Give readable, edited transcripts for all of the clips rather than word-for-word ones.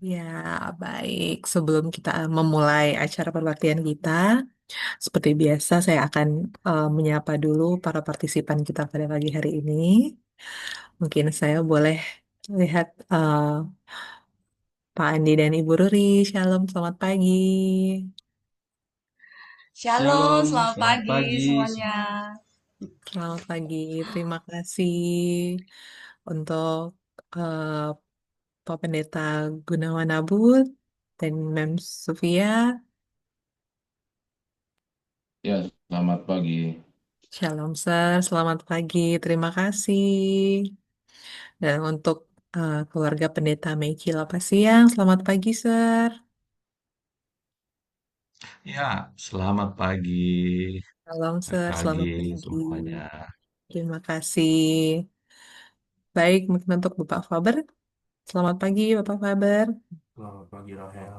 Ya, baik. Sebelum kita memulai acara perbaktian kita, seperti biasa saya akan menyapa dulu para partisipan kita pada pagi hari ini. Mungkin saya boleh lihat Pak Andi dan Ibu Ruri. Shalom, selamat pagi. Shalom, Shalom, selamat selamat pagi pagi. semuanya. Selamat pagi. Terima kasih untuk eh, Pak Pendeta Gunawan Abud dan Mem Sofia. Ya, selamat pagi. Shalom, Sir. Selamat pagi. Terima kasih. Dan untuk keluarga Pendeta Meki Lapasiang, selamat pagi, Sir. Ya, selamat pagi. Shalom, Selamat Sir. pagi Selamat pagi. semuanya. Terima kasih. Baik, mungkin untuk Bapak Faber. Selamat pagi, Bapak Faber. Selamat pagi Rahel.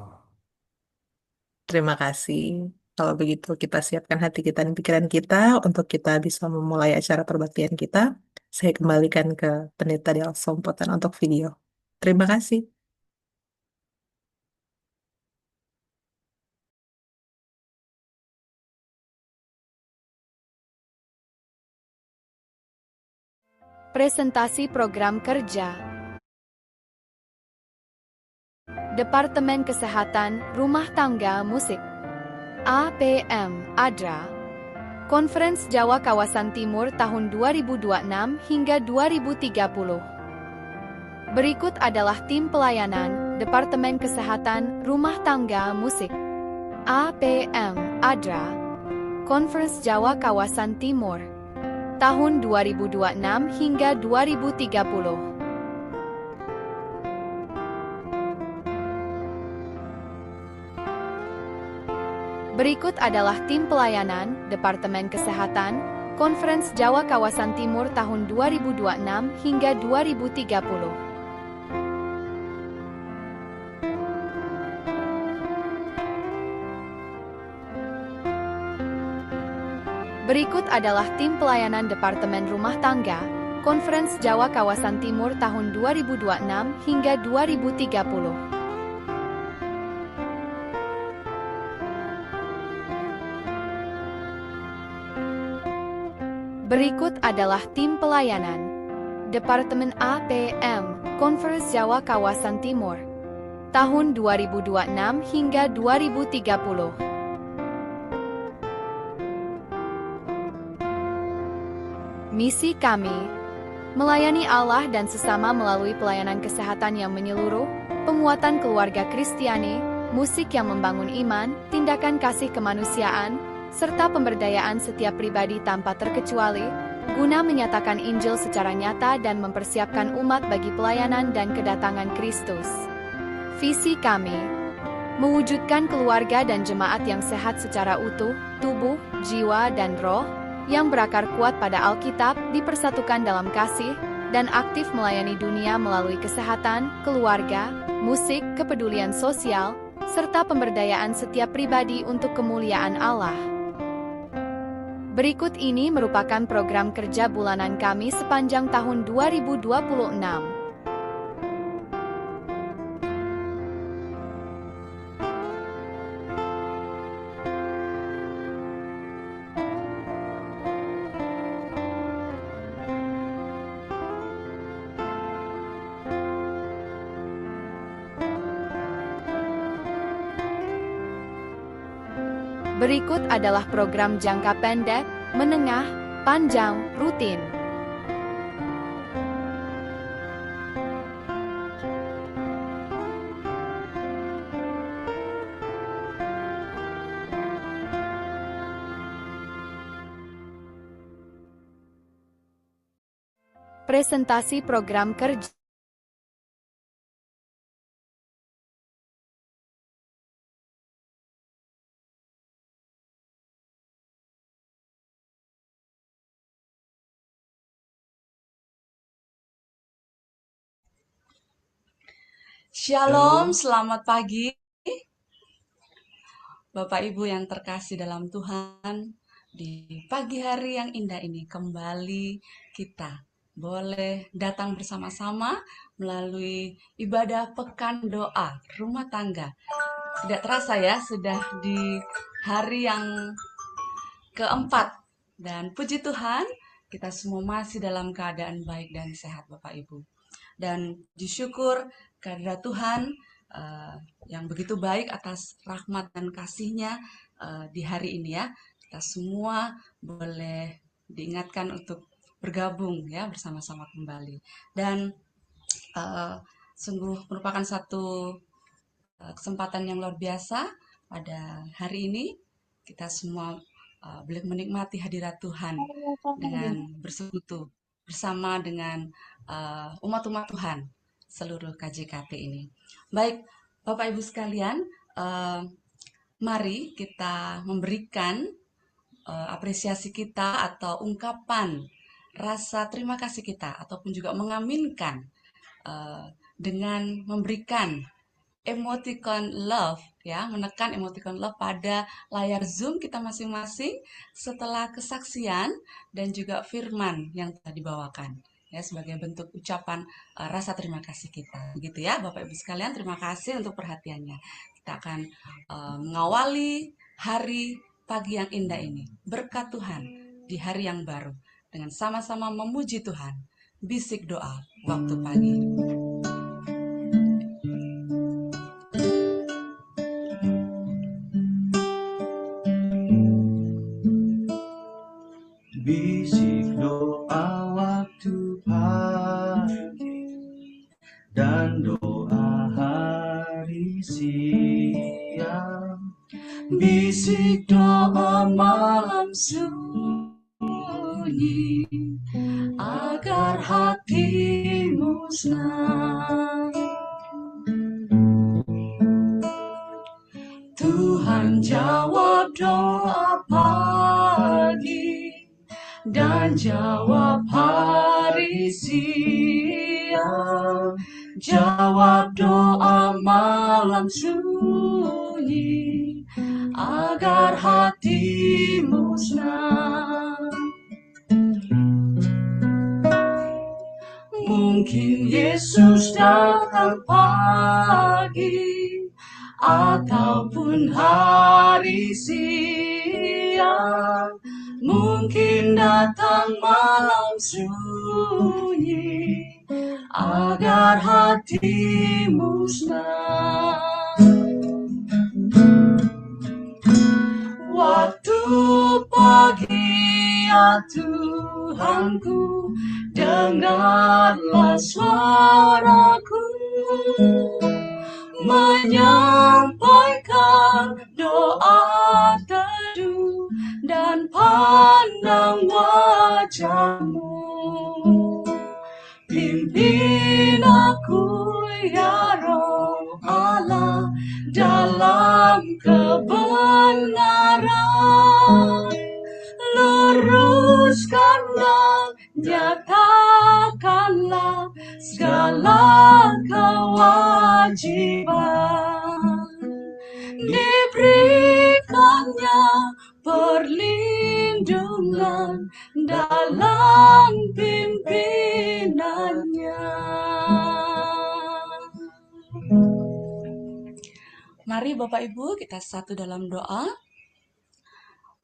Terima kasih. Kalau begitu, kita siapkan hati kita dan pikiran kita untuk kita bisa memulai acara perbaktian kita. Saya kembalikan ke Pendeta Del Sompotan untuk video. Terima kasih. Presentasi program kerja Departemen Kesehatan Rumah Tangga Musik APM ADRA Conference Jawa Kawasan Timur tahun 2026 hingga 2030. Berikut adalah tim pelayanan Departemen Kesehatan Rumah Tangga Musik APM ADRA Conference Jawa Kawasan Timur tahun 2026 hingga 2030. Berikut adalah tim pelayanan Departemen Kesehatan Conference Jawa Kawasan Timur tahun 2026 hingga 2030. Berikut adalah tim pelayanan Departemen Rumah Tangga Conference Jawa Kawasan Timur tahun 2026 hingga 2030. Berikut adalah tim pelayanan Departemen APM Conference Jawa Kawasan Timur tahun 2026 hingga 2030. Misi kami melayani Allah dan sesama melalui pelayanan kesehatan yang menyeluruh, penguatan keluarga Kristiani, musik yang membangun iman, tindakan kasih kemanusiaan, serta pemberdayaan setiap pribadi tanpa terkecuali, guna menyatakan Injil secara nyata dan mempersiapkan umat bagi pelayanan dan kedatangan Kristus. Visi kami mewujudkan keluarga dan jemaat yang sehat secara utuh, tubuh, jiwa, dan roh, yang berakar kuat pada Alkitab, dipersatukan dalam kasih, dan aktif melayani dunia melalui kesehatan, keluarga, musik, kepedulian sosial, serta pemberdayaan setiap pribadi untuk kemuliaan Allah. Berikut ini merupakan program kerja bulanan kami sepanjang tahun 2026. Berikut adalah program jangka pendek, menengah, panjang, rutin. Presentasi program kerja Shalom, selamat pagi Bapak Ibu yang terkasih dalam Tuhan. Di pagi hari yang indah ini kembali kita boleh datang bersama-sama melalui ibadah pekan doa rumah tangga. Tidak terasa ya, sudah di hari yang keempat. Dan puji Tuhan, kita semua masih dalam keadaan baik dan sehat Bapak Ibu. Dan disyukur kehadirat Tuhan yang begitu baik atas rahmat dan kasih-Nya di hari ini ya. Kita semua boleh diingatkan untuk bergabung ya bersama-sama kembali. Dan sungguh merupakan satu kesempatan yang luar biasa pada hari ini. Kita semua boleh menikmati hadirat Tuhan dengan bersekutu bersama dengan umat-umat Tuhan seluruh KJKT ini. Baik, Bapak Ibu sekalian, mari kita memberikan apresiasi kita atau ungkapan rasa terima kasih kita ataupun juga mengaminkan dengan memberikan emoticon love ya, menekan emoticon love pada layar Zoom kita masing-masing setelah kesaksian dan juga firman yang telah dibawakan ya, sebagai bentuk ucapan rasa terima kasih kita. Begitu ya Bapak Ibu sekalian, terima kasih untuk perhatiannya. Kita akan mengawali hari pagi yang indah ini berkat Tuhan di hari yang baru dengan sama-sama memuji Tuhan. Bisik doa waktu pagi. Bisik doa waktu pagi dan doa hari siang. Bisik doa malam sunyi agar hatimu senang. Tuhan jawab doa pagi dan jawab hari siang, jawab doa malam sunyi agar hatimu senang. Mungkin Yesus datang pagi ataupun hari siang, mungkin datang malam sunyi agar hatimu senang. Waktu pagi ya Tuhanku, dengarlah suaraku menyampaikan doa teduh dan pandang wajah-Mu. Pimpin aku ya Roh Allah dalam kebenaran, luruskanlah, nyatakanlah segala kewajiban. Diberikannya perlindungan dalam pimpinannya. Mari Bapak Ibu kita satu dalam doa.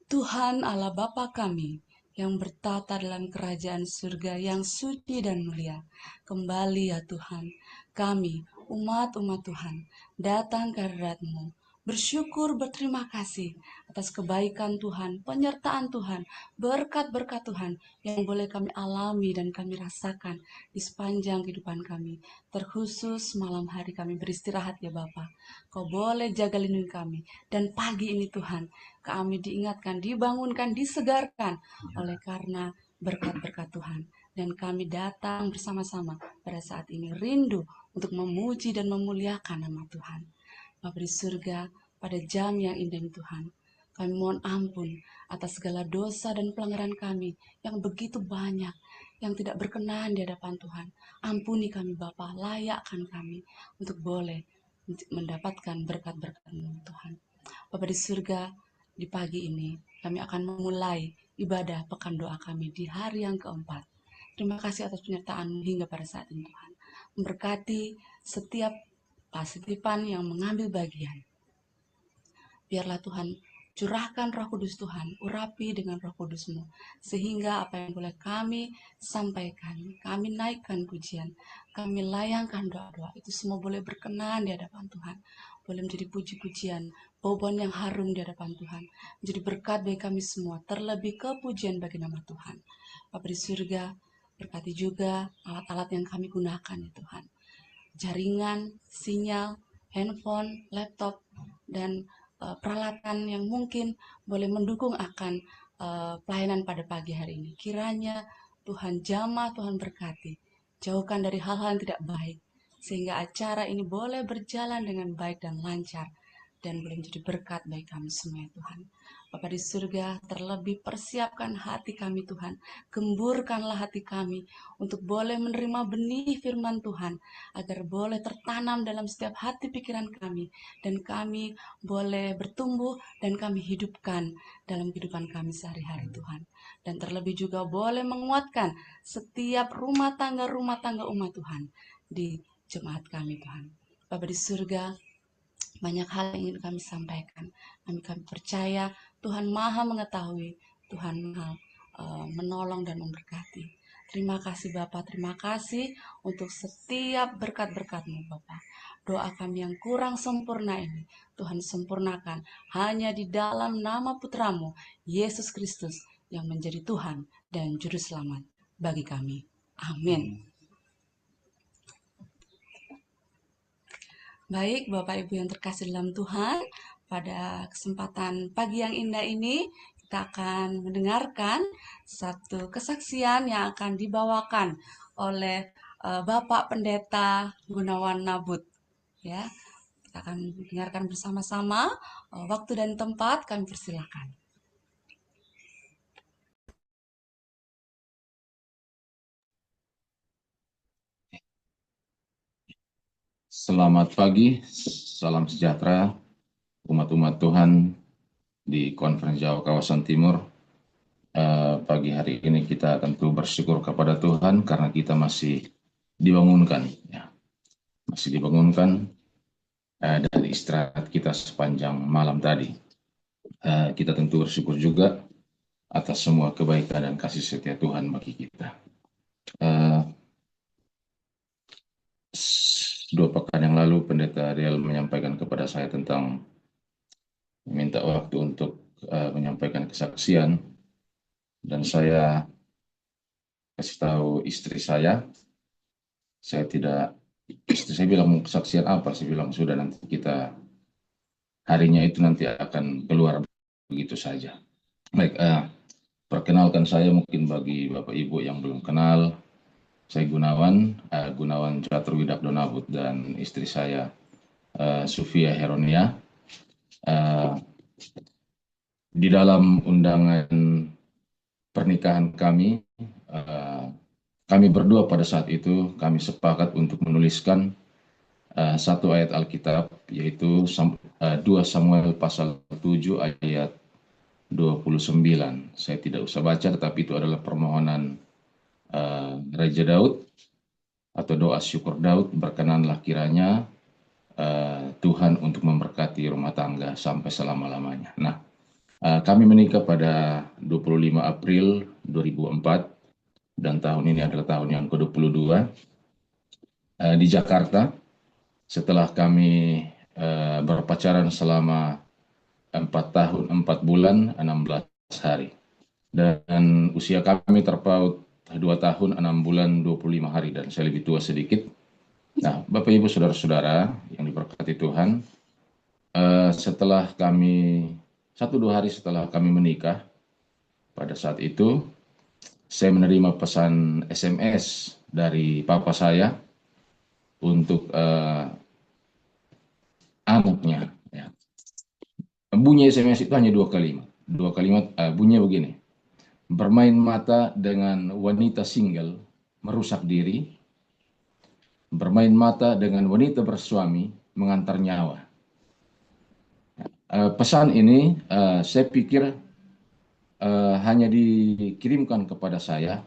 Tuhan Allah Bapa kami yang bertata dalam kerajaan surga yang suci dan mulia. Kembali ya Tuhan, kami umat-umat Tuhan datang ke hadirat-Mu, bersyukur berterima kasih atas kebaikan Tuhan, penyertaan Tuhan, berkat-berkat Tuhan yang boleh kami alami dan kami rasakan di sepanjang kehidupan kami. Terkhusus malam hari kami beristirahat ya Bapa. Kau boleh jaga lindungi kami. Dan pagi ini Tuhan, kami diingatkan, dibangunkan, disegarkan oleh karena berkat-berkat Tuhan. Dan kami datang bersama-sama pada saat ini rindu untuk memuji dan memuliakan nama Tuhan. Bapa di surga, pada jam yang indah ini Tuhan, kami mohon ampun atas segala dosa dan pelanggaran kami yang begitu banyak, yang tidak berkenan di hadapan Tuhan. Ampuni kami Bapa, layakkan kami untuk boleh mendapatkan berkat-berkat-Mu Tuhan. Bapa di surga, di pagi ini kami akan memulai ibadah pekan doa kami di hari yang keempat. Terima kasih atas penyertaan hingga pada saat ini Tuhan. Memberkati setiap titipan yang mengambil bagian. Biarlah Tuhan curahkan Roh Kudus Tuhan, urapi dengan Roh Kudus-Mu, sehingga apa yang boleh kami sampaikan, kami naikkan pujian, kami layangkan doa-doa, itu semua boleh berkenan di hadapan Tuhan, boleh menjadi puji-pujian, bauban yang harum di hadapan Tuhan, menjadi berkat bagi kami semua, terlebih kepujian bagi nama Tuhan. Bapa di surga, berkati juga alat-alat yang kami gunakan ya Tuhan, jaringan, sinyal, handphone, laptop, dan peralatan yang mungkin boleh mendukung akan pelayanan pada pagi hari ini. Kiranya Tuhan jamah, Tuhan berkati, jauhkan dari hal-hal yang tidak baik, sehingga acara ini boleh berjalan dengan baik dan lancar, dan boleh menjadi berkat bagi kami semua ya Tuhan. Bapa di surga, terlebih persiapkan hati kami Tuhan, gemburkanlah hati kami untuk boleh menerima benih firman Tuhan, agar boleh tertanam dalam setiap hati pikiran kami, dan kami boleh bertumbuh dan kami hidupkan dalam kehidupan kami sehari-hari Tuhan. Dan terlebih juga boleh menguatkan setiap rumah tangga umat Tuhan di jemaat kami Tuhan. Bapa di surga, banyak hal yang ingin kami sampaikan. Kami percaya Tuhan Maha mengetahui, Tuhan Maha menolong dan memberkati. Terima kasih Bapak, terima kasih untuk setiap berkat-berkat-Mu Bapak. Doa kami yang kurang sempurna ini, Tuhan sempurnakan hanya di dalam nama Putra-Mu, Yesus Kristus, yang menjadi Tuhan dan Juru Selamat bagi kami. Amin. Baik, Bapak Ibu yang terkasih dalam Tuhan, pada kesempatan pagi yang indah ini, kita akan mendengarkan satu kesaksian yang akan dibawakan oleh Bapak Pendeta Gunawan Nabut. Ya, kita akan mendengarkan bersama-sama. Waktu dan tempat kami persilakan. Selamat pagi, salam sejahtera umat-umat Tuhan di Konferensi Jawa Kawasan Timur. Pagi hari ini kita tentu bersyukur kepada Tuhan karena kita masih dibangunkan, ya. Masih dibangunkan dari istirahat kita sepanjang malam tadi. Kita tentu bersyukur juga atas semua kebaikan dan kasih setia Tuhan bagi kita. 2 pekan yang lalu Pendeta Ariel menyampaikan kepada saya tentang meminta waktu untuk menyampaikan kesaksian, dan saya kasih tahu istri saya bilang mau kesaksian apa, saya bilang sudah, nanti kita harinya itu nanti akan keluar begitu saja. Baik, perkenalkan saya mungkin bagi Bapak Ibu yang belum kenal, saya Gunawan Caturwidakdo Nabut, dan istri saya Sufia Heronia. Di dalam undangan pernikahan kami, kami berdua pada saat itu kami sepakat untuk menuliskan satu ayat Alkitab, yaitu 2 Samuel pasal 7 ayat 29. Saya tidak usah baca, tetapi itu adalah permohonan Raja Daud atau doa syukur Daud, berkenanlah kiranya Tuhan untuk memberkati rumah tangga sampai selama-lamanya. Nah, kami menikah pada 25 April 2004, dan tahun ini adalah tahun yang ke-22 di Jakarta. Setelah kami berpacaran selama 4 tahun, 4 bulan, 16 hari. Dan usia kami terpaut 2 tahun, 6 bulan, 25 hari, dan saya lebih tua sedikit. Nah, Bapak Ibu Saudara-saudara yang diberkati Tuhan, setelah kami 1-2 hari setelah kami menikah, pada saat itu saya menerima pesan SMS dari papa saya untuk anaknya. Ya. Bunyi SMS itu hanya 2 kalimat. 2 kalimat bunyinya begini: bermain mata dengan wanita single merusak diri, bermain mata dengan wanita bersuami mengantar nyawa. Pesan ini saya pikir hanya dikirimkan kepada saya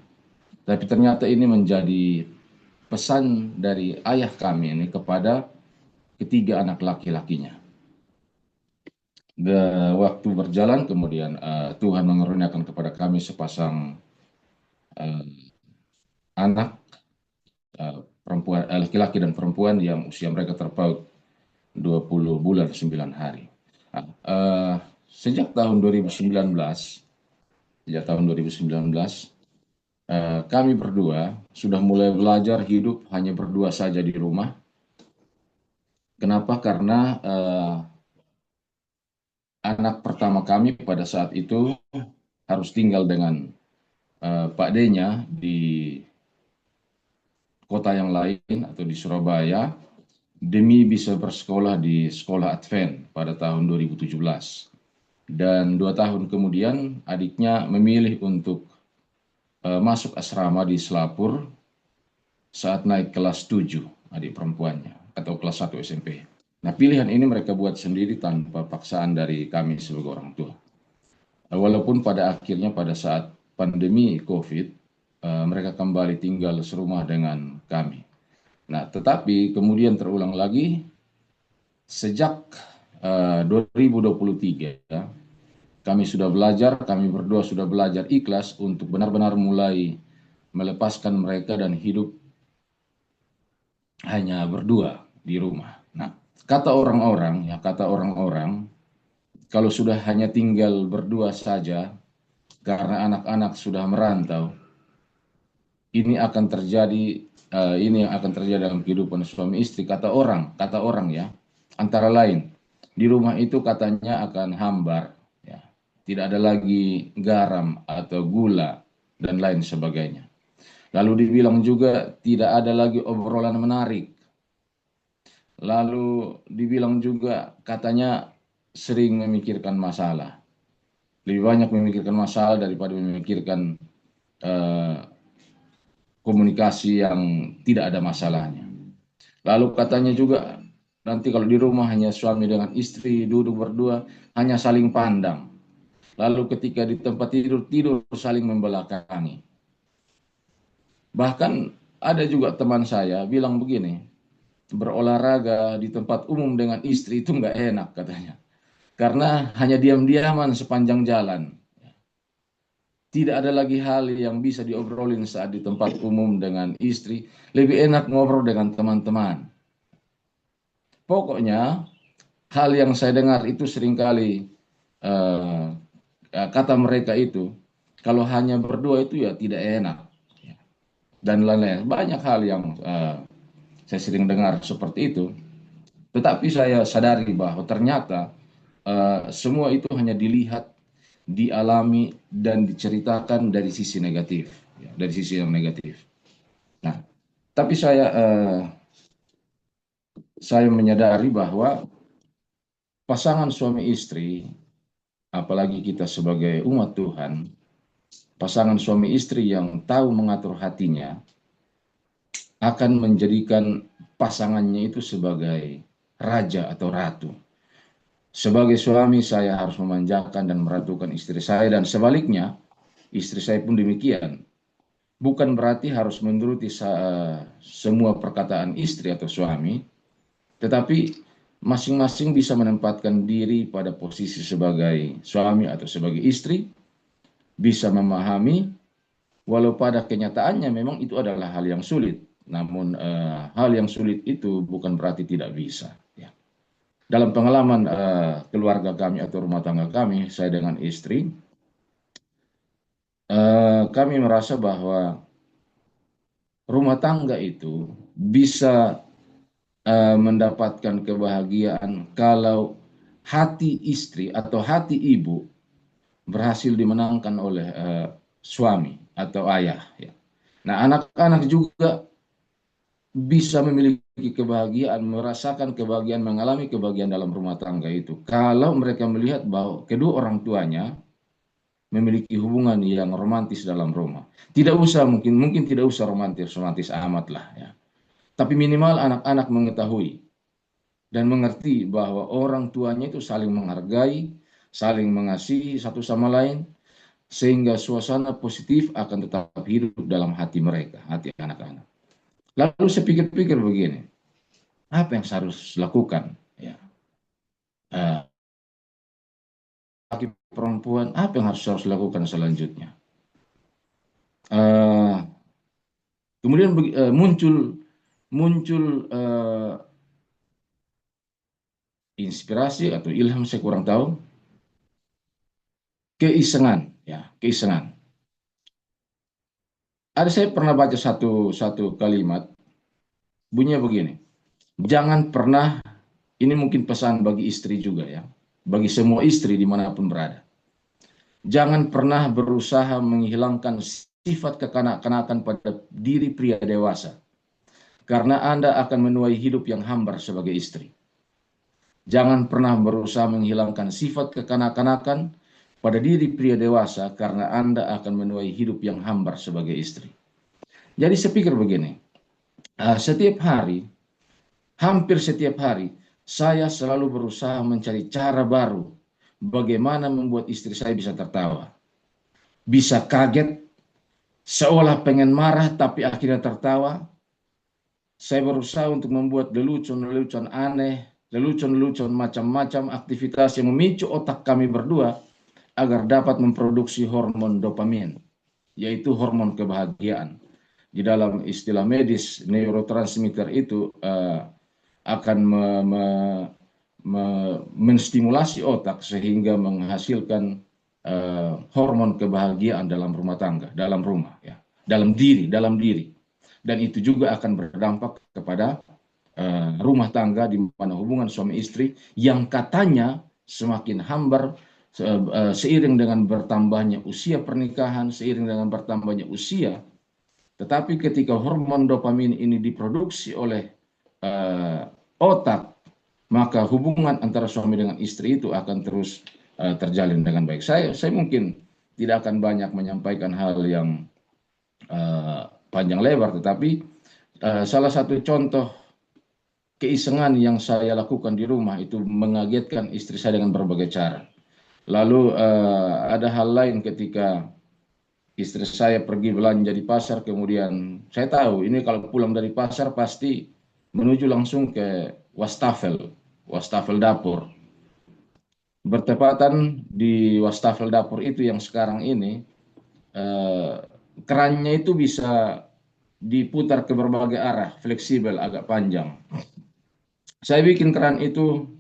Tapi ternyata ini menjadi pesan dari ayah kami ini kepada ketiga anak laki-lakinya. Waktu berjalan kemudian Tuhan mengaruniakan kepada kami sepasang uh, anak perempuan, laki-laki dan perempuan yang usia mereka terpaut 20 bulan 9 hari. Nah, sejak tahun 2019, kami berdua sudah mulai belajar hidup hanya berdua saja di rumah. Kenapa? Karena anak pertama kami pada saat itu harus tinggal dengan Pak D-nya di kota yang lain atau di Surabaya demi bisa bersekolah di sekolah Advent pada tahun 2017. Dan 2 tahun kemudian adiknya memilih untuk masuk asrama di Selapur saat naik kelas 7, adik perempuannya, atau kelas 1 SMP. Nah, pilihan ini mereka buat sendiri tanpa paksaan dari kami sebagai orang tua. Walaupun pada akhirnya pada saat pandemi COVID, mereka kembali tinggal serumah dengan kami. Nah, tetapi kemudian terulang lagi sejak 2023, kami berdua sudah belajar ikhlas untuk benar-benar mulai melepaskan mereka dan hidup hanya berdua di rumah. Nah, kata orang-orang, kalau sudah hanya tinggal berdua saja, karena anak-anak sudah merantau, ini akan terjadi, ini yang akan terjadi dalam kehidupan suami istri. Kata orang ya, antara lain, di rumah itu katanya akan hambar, ya. Tidak ada lagi garam atau gula dan lain sebagainya. Lalu dibilang juga tidak ada lagi obrolan menarik. Lalu dibilang juga katanya sering memikirkan masalah. Lebih banyak memikirkan masalah daripada memikirkan komunikasi yang tidak ada masalahnya. Lalu katanya juga nanti kalau di rumah hanya suami dengan istri duduk berdua hanya saling pandang. Lalu ketika di tempat tidur saling membelakangi. Bahkan ada juga teman saya bilang begini, berolahraga di tempat umum dengan istri itu nggak enak katanya. Karena hanya diam-diaman sepanjang jalan. Tidak ada lagi hal yang bisa diobrolin saat di tempat umum dengan istri. Lebih enak ngobrol dengan teman-teman. Pokoknya hal yang saya dengar itu seringkali kata mereka itu, kalau hanya berdua itu ya tidak enak. Dan lain-lain. Banyak hal yang saya sering dengar seperti itu. Tetapi saya sadari bahwa ternyata semua itu hanya dilihat, dialami, dan diceritakan dari sisi negatif. Ya, dari sisi yang negatif. Nah, tapi saya menyadari bahwa pasangan suami istri, apalagi kita sebagai umat Tuhan, pasangan suami istri yang tahu mengatur hatinya, akan menjadikan pasangannya itu sebagai raja atau ratu. Sebagai suami saya harus memanjakan dan meratukan istri saya dan sebaliknya istri saya pun demikian. Bukan berarti harus menuruti semua perkataan istri atau suami, tetapi masing-masing bisa menempatkan diri pada posisi sebagai suami atau sebagai istri, bisa memahami walau pada kenyataannya memang itu adalah hal yang sulit. Namun hal yang sulit itu bukan berarti tidak bisa. Ya. Dalam pengalaman keluarga kami atau rumah tangga kami, saya dengan istri, kami merasa bahwa rumah tangga itu bisa mendapatkan kebahagiaan kalau hati istri atau hati ibu berhasil dimenangkan oleh suami atau ayah. Ya. Nah, anak-anak juga bisa memiliki kebahagiaan, merasakan kebahagiaan, mengalami kebahagiaan dalam rumah tangga itu. Kalau mereka melihat bahwa kedua orang tuanya memiliki hubungan yang romantis dalam rumah. Tidak usah, mungkin tidak usah romantis amat lah ya. Tapi minimal anak-anak mengetahui dan mengerti bahwa orang tuanya itu saling menghargai, saling mengasihi satu sama lain, sehingga suasana positif akan tetap hidup dalam hati mereka, hati anak-anak. Lalu saya pikir-pikir begini, apa yang saya harus lakukan? Ya, laki perempuan, apa yang harus lakukan selanjutnya? Kemudian muncul inspirasi atau ilham, saya kurang tahu, keisengan, ya, keisengan. Saya pernah baca satu kalimat, bunyinya begini, jangan pernah, ini mungkin pesan bagi istri juga ya, bagi semua istri dimanapun berada, jangan pernah berusaha menghilangkan sifat kekanak-kanakan pada diri pria dewasa, karena Anda akan menuai hidup yang hambar sebagai istri. Jangan pernah berusaha menghilangkan sifat kekanak-kanakan pada diri pria dewasa, karena Anda akan menuai hidup yang hambar sebagai istri. Jadi saya pikir begini, setiap hari, hampir setiap hari, saya selalu berusaha mencari cara baru bagaimana membuat istri saya bisa tertawa, bisa kaget, seolah pengen marah tapi akhirnya tertawa. Saya berusaha untuk membuat lelucon-lelucon aneh, lelucon-lelucon macam-macam aktivitas yang memicu otak kami berdua agar dapat memproduksi hormon dopamin, yaitu hormon kebahagiaan. Di dalam istilah medis, neurotransmitter itu akan menstimulasi otak sehingga menghasilkan hormon kebahagiaan dalam rumah tangga, dalam rumah, ya, dalam diri. Dan itu juga akan berdampak kepada rumah tangga di mana hubungan suami istri yang katanya semakin hambar seiring dengan bertambahnya usia pernikahan, seiring dengan bertambahnya usia. Tetapi ketika hormon dopamin ini diproduksi oleh otak, maka hubungan antara suami dengan istri itu akan terus terjalin dengan baik. Saya mungkin tidak akan banyak menyampaikan hal yang panjang lebar, tetapi salah satu contoh keisengan yang saya lakukan di rumah itu mengagetkan istri saya dengan berbagai cara. Lalu ada hal lain ketika istri saya pergi belanja di pasar, kemudian saya tahu ini kalau pulang dari pasar pasti menuju langsung ke wastafel dapur. Bertepatan di wastafel dapur itu yang sekarang ini kerannya itu bisa diputar ke berbagai arah, fleksibel, agak panjang. Saya bikin keran itu,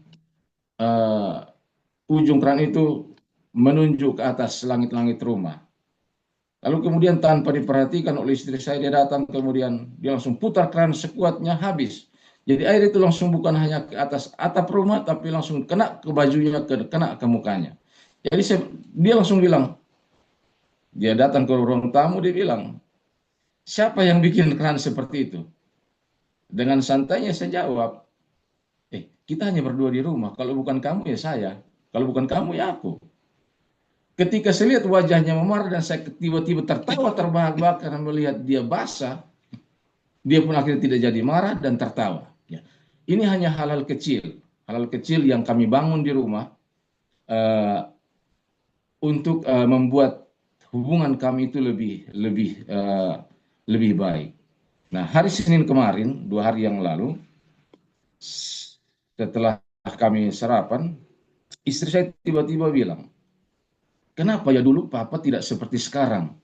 ujung keran itu menunjuk ke atas langit-langit rumah. Lalu kemudian tanpa diperhatikan oleh istri saya, dia datang, kemudian dia langsung putar keran sekuatnya, habis. Jadi air itu langsung bukan hanya ke atas atap rumah, tapi langsung kena ke bajunya, kena ke mukanya. Jadi dia langsung bilang, dia datang ke ruang tamu, dia bilang, siapa yang bikin keran seperti itu? Dengan santainya saya jawab, kita hanya berdua di rumah, kalau bukan kamu ya saya, kalau bukan kamu ya aku. Ketika saya lihat wajahnya memarah dan saya tiba-tiba tertawa terbahak-bahak karena melihat dia basah, dia pun akhirnya tidak jadi marah dan tertawa. Ya. Ini hanya hal-hal kecil yang kami bangun di rumah untuk membuat hubungan kami itu lebih baik. Nah, hari Senin kemarin, 2 hari yang lalu, setelah kami sarapan, istri saya tiba-tiba bilang, kenapa ya dulu papa tidak seperti sekarang?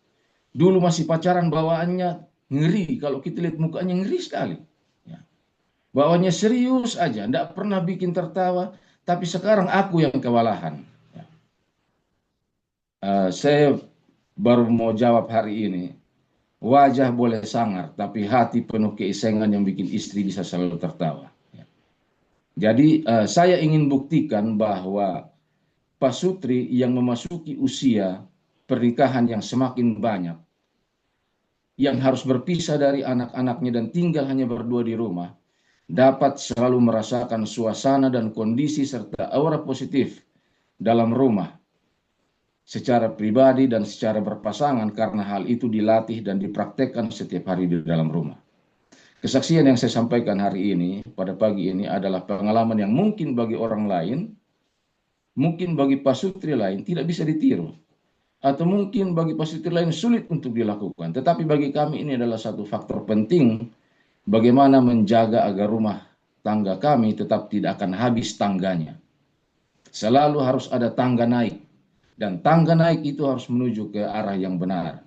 Dulu masih pacaran bawaannya ngeri, kalau kita lihat mukanya ngeri sekali. Ya. Bawaannya serius aja, tidak pernah bikin tertawa, tapi sekarang aku yang kewalahan. Ya. Saya baru mau jawab hari ini, wajah boleh sangar, tapi hati penuh keisengan yang bikin istri bisa selalu tertawa. Ya. Jadi saya ingin buktikan bahwa Pak Sutri yang memasuki usia pernikahan yang semakin banyak, yang harus berpisah dari anak-anaknya dan tinggal hanya berdua di rumah, dapat selalu merasakan suasana dan kondisi serta aura positif dalam rumah secara pribadi dan secara berpasangan, karena hal itu dilatih dan dipraktekkan setiap hari di dalam rumah. Kesaksian yang saya sampaikan hari ini, pada pagi ini, adalah pengalaman yang mungkin bagi orang lain, mungkin bagi Pak Sutri lain tidak bisa ditiru. atau mungkin bagi pastor lain sulit untuk dilakukan. Tetapi bagi kami ini adalah satu faktor penting bagaimana menjaga agar rumah tangga kami tetap tidak akan habis tangganya. Selalu harus ada tangga naik, dan tangga naik itu harus menuju ke arah yang benar,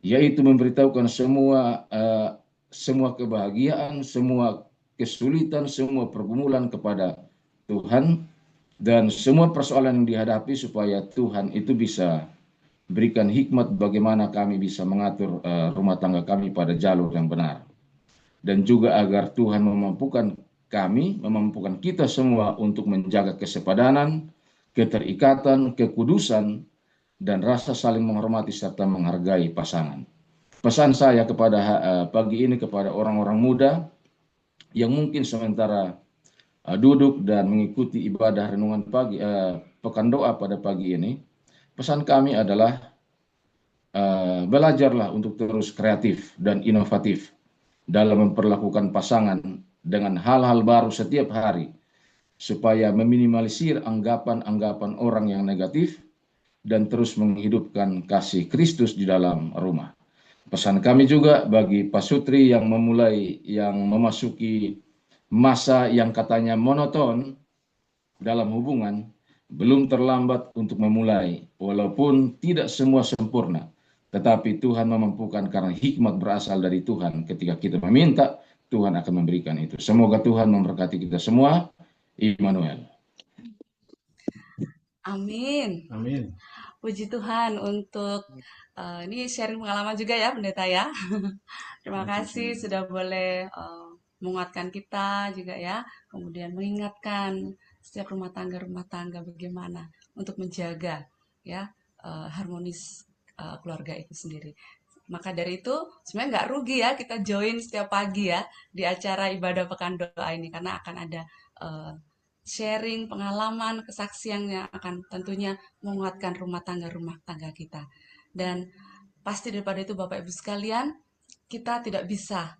yaitu memberitahukan semua kebahagiaan, semua kesulitan, semua pergumulan kepada Tuhan, dan semua persoalan yang dihadapi supaya Tuhan itu bisa berikan hikmat bagaimana kami bisa mengatur rumah tangga kami pada jalur yang benar. Dan juga agar Tuhan memampukan kami, memampukan kita semua untuk menjaga kesepadanan, keterikatan, kekudusan, dan rasa saling menghormati serta menghargai pasangan. Pesan saya kepada pagi ini kepada orang-orang muda yang mungkin sementara duduk dan mengikuti ibadah renungan pagi, pekan doa pada pagi ini, pesan kami adalah belajarlah untuk terus kreatif dan inovatif dalam memperlakukan pasangan dengan hal-hal baru setiap hari, supaya meminimalisir anggapan-anggapan orang yang negatif dan terus menghidupkan kasih Kristus di dalam rumah. Pesan kami juga bagi Pak Sutri yang memasuki masa yang katanya monoton dalam hubungan, belum terlambat untuk memulai, walaupun tidak semua sempurna. Tetapi Tuhan memampukan karena hikmat berasal dari Tuhan. Ketika kita meminta, Tuhan akan memberikan itu. Semoga Tuhan memberkati kita semua. Immanuel. Amin. Amin. Puji Tuhan untuk ini sharing pengalaman juga ya Pendeta ya. Terima kasih sudah boleh menguatkan kita juga ya. Kemudian mengingatkan setiap rumah tangga bagaimana untuk menjaga ya harmonis keluarga itu sendiri. Maka dari itu sebenarnya nggak rugi ya kita join setiap pagi ya di acara ibadah pekan doa ini, karena akan ada sharing pengalaman, kesaksian yang akan tentunya menguatkan rumah tangga kita. Dan pasti daripada itu Bapak Ibu sekalian, kita tidak bisa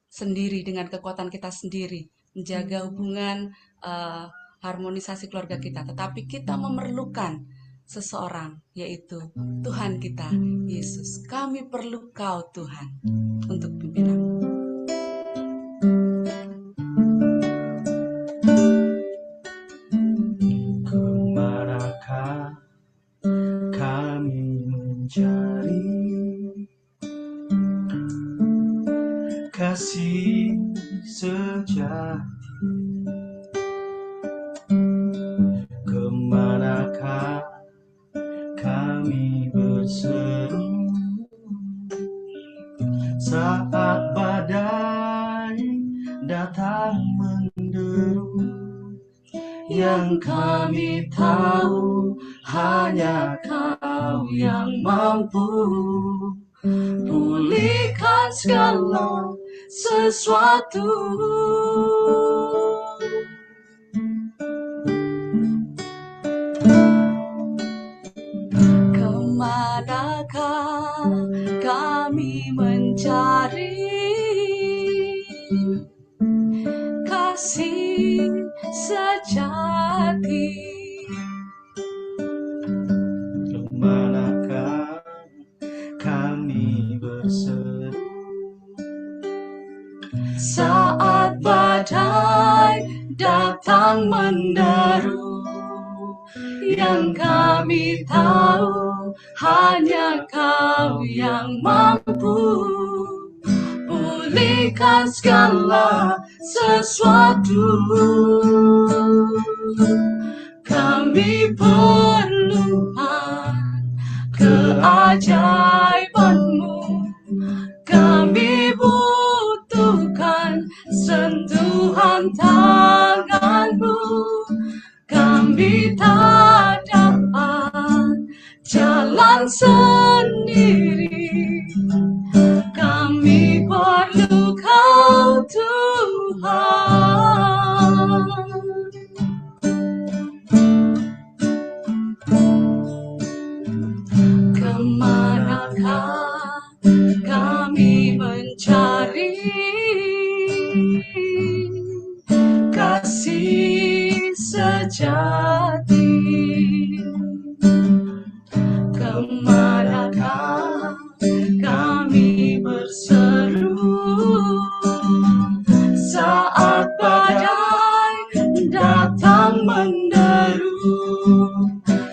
sendiri dengan kekuatan kita sendiri menjaga hubungan harmonisasi keluarga kita, tetapi kita memerlukan seseorang, yaitu Tuhan kita, Yesus. Kami perlu Kau Tuhan untuk pimpinan. Kemanakah kami mencari kasih sejati? Kemanakah kami berseru saat badai datang menderu? Yang kami tahu hanya Kau yang mampu pulihkan segala sesuatu. Kemanakah kami mencari kasih sejati? Kemanakah kami berseru saat badai datang menderu? Yang kami tahu hanya Kau yang mampu pulihkan segala sesuatu. Kami perlu keajaiban-Mu, kami butuhkan sentuhan tangan-Mu. Kami tak dapat jalan sendiri, kami perlu Kau Tuhan. Kemanakah kami mencari kasih sejati? menderu,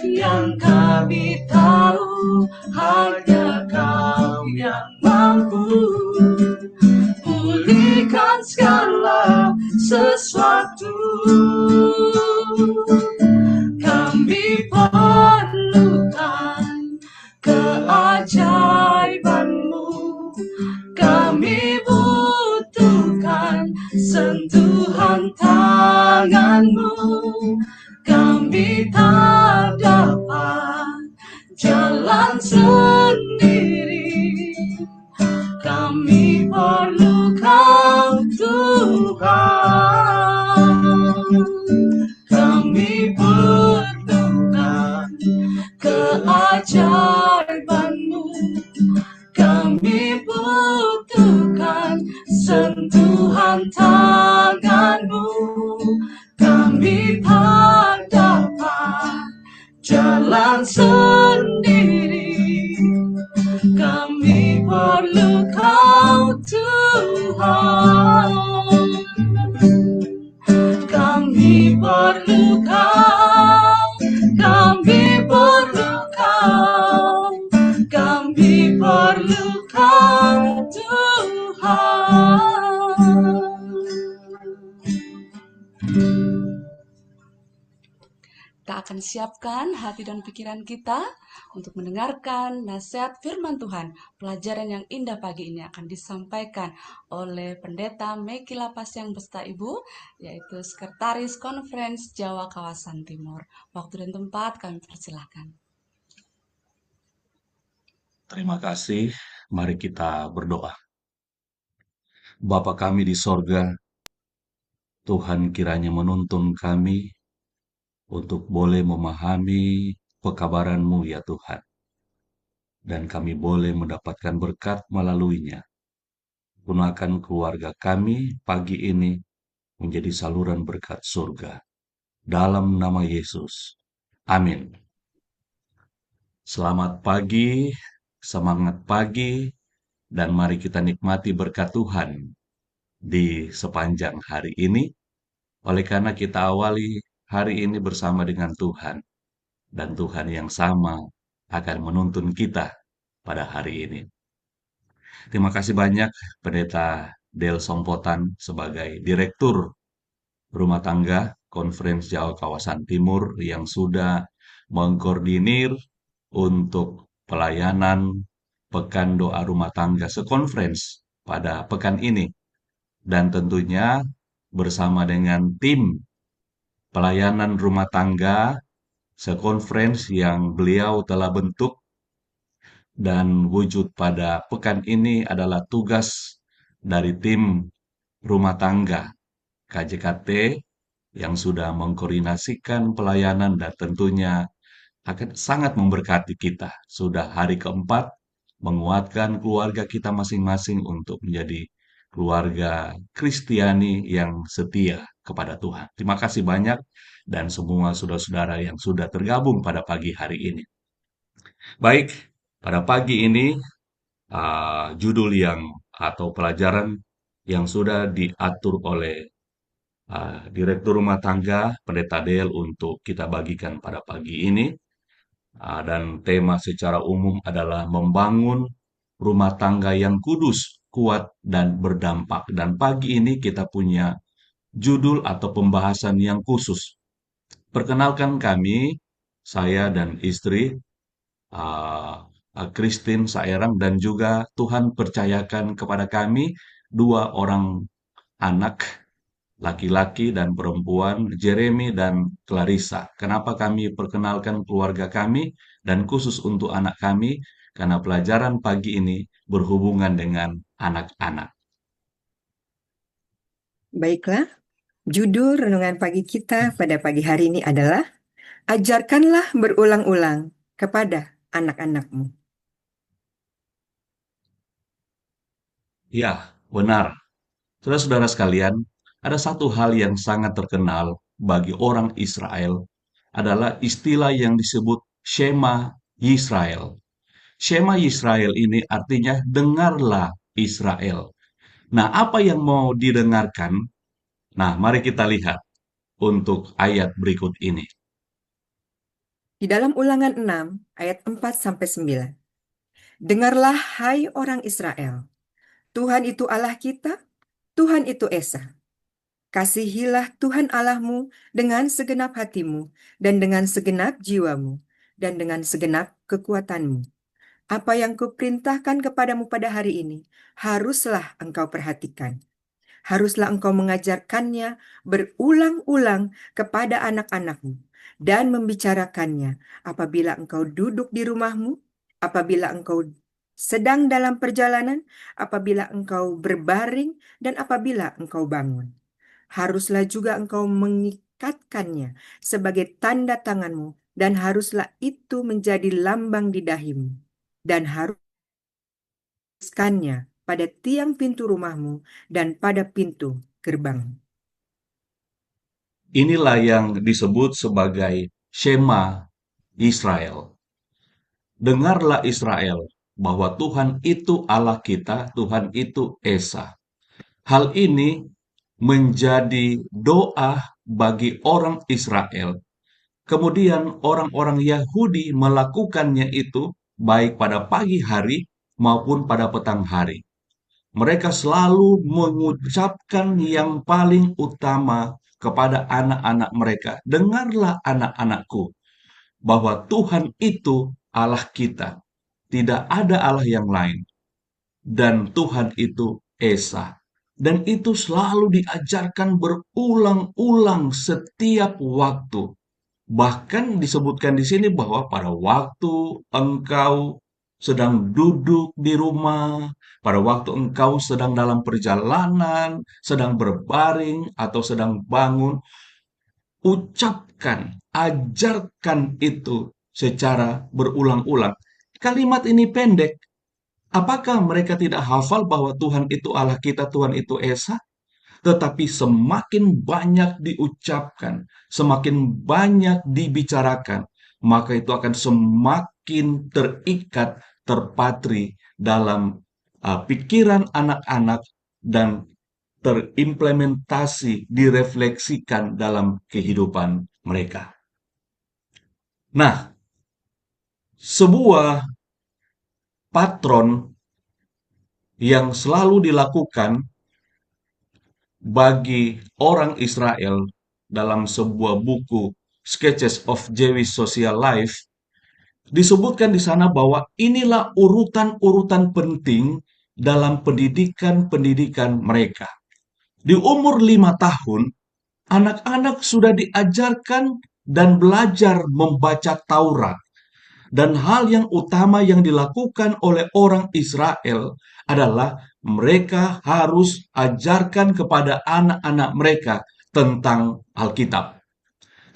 yang kami tahu hanya Kau yang mampu pulihkan segala sesuatu. Kami perlukan keajaiban-Mu, kami butuhkan sentuhan tangan-Mu, kami tak dapat jalan sendiri, kami perlu Kau Tuhan. Kami perlukan keajaiban-Mu, kami butuhkan sentuhan tangan-Mu, kami tak dapat jalan sendiri, kami perlu Kau Tuhan. Kami perlu Kau, kami perlu Kau, kami perlu Kau Tuhan. Kita akan siapkan hati dan pikiran kita untuk mendengarkan nasihat firman Tuhan. Pelajaran yang indah pagi ini akan disampaikan oleh Pendeta Meki Lapas yang beserta Ibu, yaitu Sekretaris Konferensi Jawa Kawasan Timur. Waktu dan tempat kami persilahkan. Terima kasih. Mari kita berdoa. Bapa kami di sorga, Tuhan kiranya menuntun kami untuk boleh memahami pekabaran-Mu ya Tuhan. Dan kami boleh mendapatkan berkat melaluinya. Gunakan keluarga kami pagi ini menjadi saluran berkat surga. Dalam nama Yesus. Amin. Selamat pagi, semangat pagi, dan mari kita nikmati berkat Tuhan di sepanjang hari ini. Oleh karena kita awali hari ini bersama dengan Tuhan, dan Tuhan yang sama akan menuntun kita pada hari ini. Terima kasih banyak Pendeta Del Sompotan sebagai Direktur Rumah Tangga Konferensi Jawa Kawasan Timur yang sudah mengkoordinir untuk pelayanan Pekan Doa Rumah Tangga sekonferensi pada pekan ini. Dan tentunya bersama dengan tim pelayanan rumah tangga sekonferensi yang beliau telah bentuk dan wujud pada pekan ini adalah tugas dari tim rumah tangga KJKT yang sudah mengkoordinasikan pelayanan dan tentunya akan sangat memberkati kita. Sudah hari keempat menguatkan keluarga kita masing-masing untuk menjadi keluarga Kristiani yang setia kepada Tuhan. Terima kasih banyak dan semua saudara-saudara yang sudah tergabung pada pagi hari ini. Baik, pada pagi ini judul atau pelajaran yang sudah diatur oleh Direktur Rumah Tangga Pendeta Del untuk kita bagikan pada pagi ini. Dan tema secara umum adalah membangun rumah tangga yang kudus, kuat, dan berdampak. Dan pagi ini kita punya judul atau pembahasan yang khusus. Perkenalkan kami, saya dan istri, Christine Saerang, dan juga Tuhan percayakan kepada kami 2 orang anak, laki-laki dan perempuan, Jeremy dan Clarissa. Kenapa kami perkenalkan keluarga kami dan khusus untuk anak kami? Karena pelajaran pagi ini berhubungan dengan anak-anak. Baiklah, judul renungan pagi kita pada pagi hari ini adalah Ajarkanlah berulang-ulang kepada anak-anakmu. Ya, benar. Saudara-saudara sekalian, ada satu hal yang sangat terkenal bagi orang Israel adalah istilah yang disebut Shema Yisrael. Shema Yisrael ini artinya dengarlah Israel. Nah, apa yang mau didengarkan? Nah, mari kita lihat. untuk ayat berikut ini. Di dalam Ulangan 6 ayat 4-9. Dengarlah hai orang Israel, Tuhan itu Allah kita, Tuhan itu Esa. Kasihilah Tuhan Allahmu dengan segenap hatimu dan dengan segenap jiwamu dan dengan segenap kekuatanmu. Apa yang kuperintahkan kepadamu pada hari ini, haruslah engkau perhatikan. Haruslah engkau mengajarkannya berulang-ulang kepada anak-anakmu dan membicarakannya apabila engkau duduk di rumahmu, apabila engkau sedang dalam perjalanan, apabila engkau berbaring, dan apabila engkau bangun. Haruslah juga engkau mengikatkannya sebagai tanda tanganmu, dan haruslah itu menjadi lambang di dahimu, dan haruskannya pada tiang pintu rumahmu dan pada pintu gerbang. Inilah yang disebut sebagai Shema Israel. Dengarlah Israel, bahwa Tuhan itu Allah kita, Tuhan itu Esa. Hal ini menjadi doa bagi orang Israel. Kemudian orang-orang Yahudi melakukannya itu baik pada pagi hari maupun pada petang hari. Mereka selalu mengucapkan yang paling utama kepada anak-anak mereka. Dengarlah anak-anakku, bahwa Tuhan itu Allah kita. Tidak ada Allah yang lain. Dan Tuhan itu Esa. Dan itu selalu diajarkan berulang-ulang setiap waktu. Bahkan disebutkan di sini bahwa pada waktu engkau sedang duduk di rumah, pada waktu engkau sedang dalam perjalanan, sedang berbaring atau sedang bangun, ucapkan, ajarkan itu secara berulang-ulang. Kalimat ini pendek. Apakah mereka tidak hafal bahwa Tuhan itu Allah kita, Tuhan itu Esa? Tetapi semakin banyak diucapkan, semakin banyak dibicarakan, maka itu akan semakin terikat, terpatri dalam pikiran anak-anak dan terimplementasi, direfleksikan dalam kehidupan mereka. Nah, sebuah patron yang selalu dilakukan bagi orang Israel dalam sebuah buku Sketches of Jewish Social Life, disebutkan di sana bahwa inilah urutan-urutan penting dalam pendidikan-pendidikan mereka. Di umur 5 tahun, anak-anak sudah diajarkan dan belajar membaca Taurat. Dan hal yang utama yang dilakukan oleh orang Israel adalah mereka harus ajarkan kepada anak-anak mereka tentang Alkitab.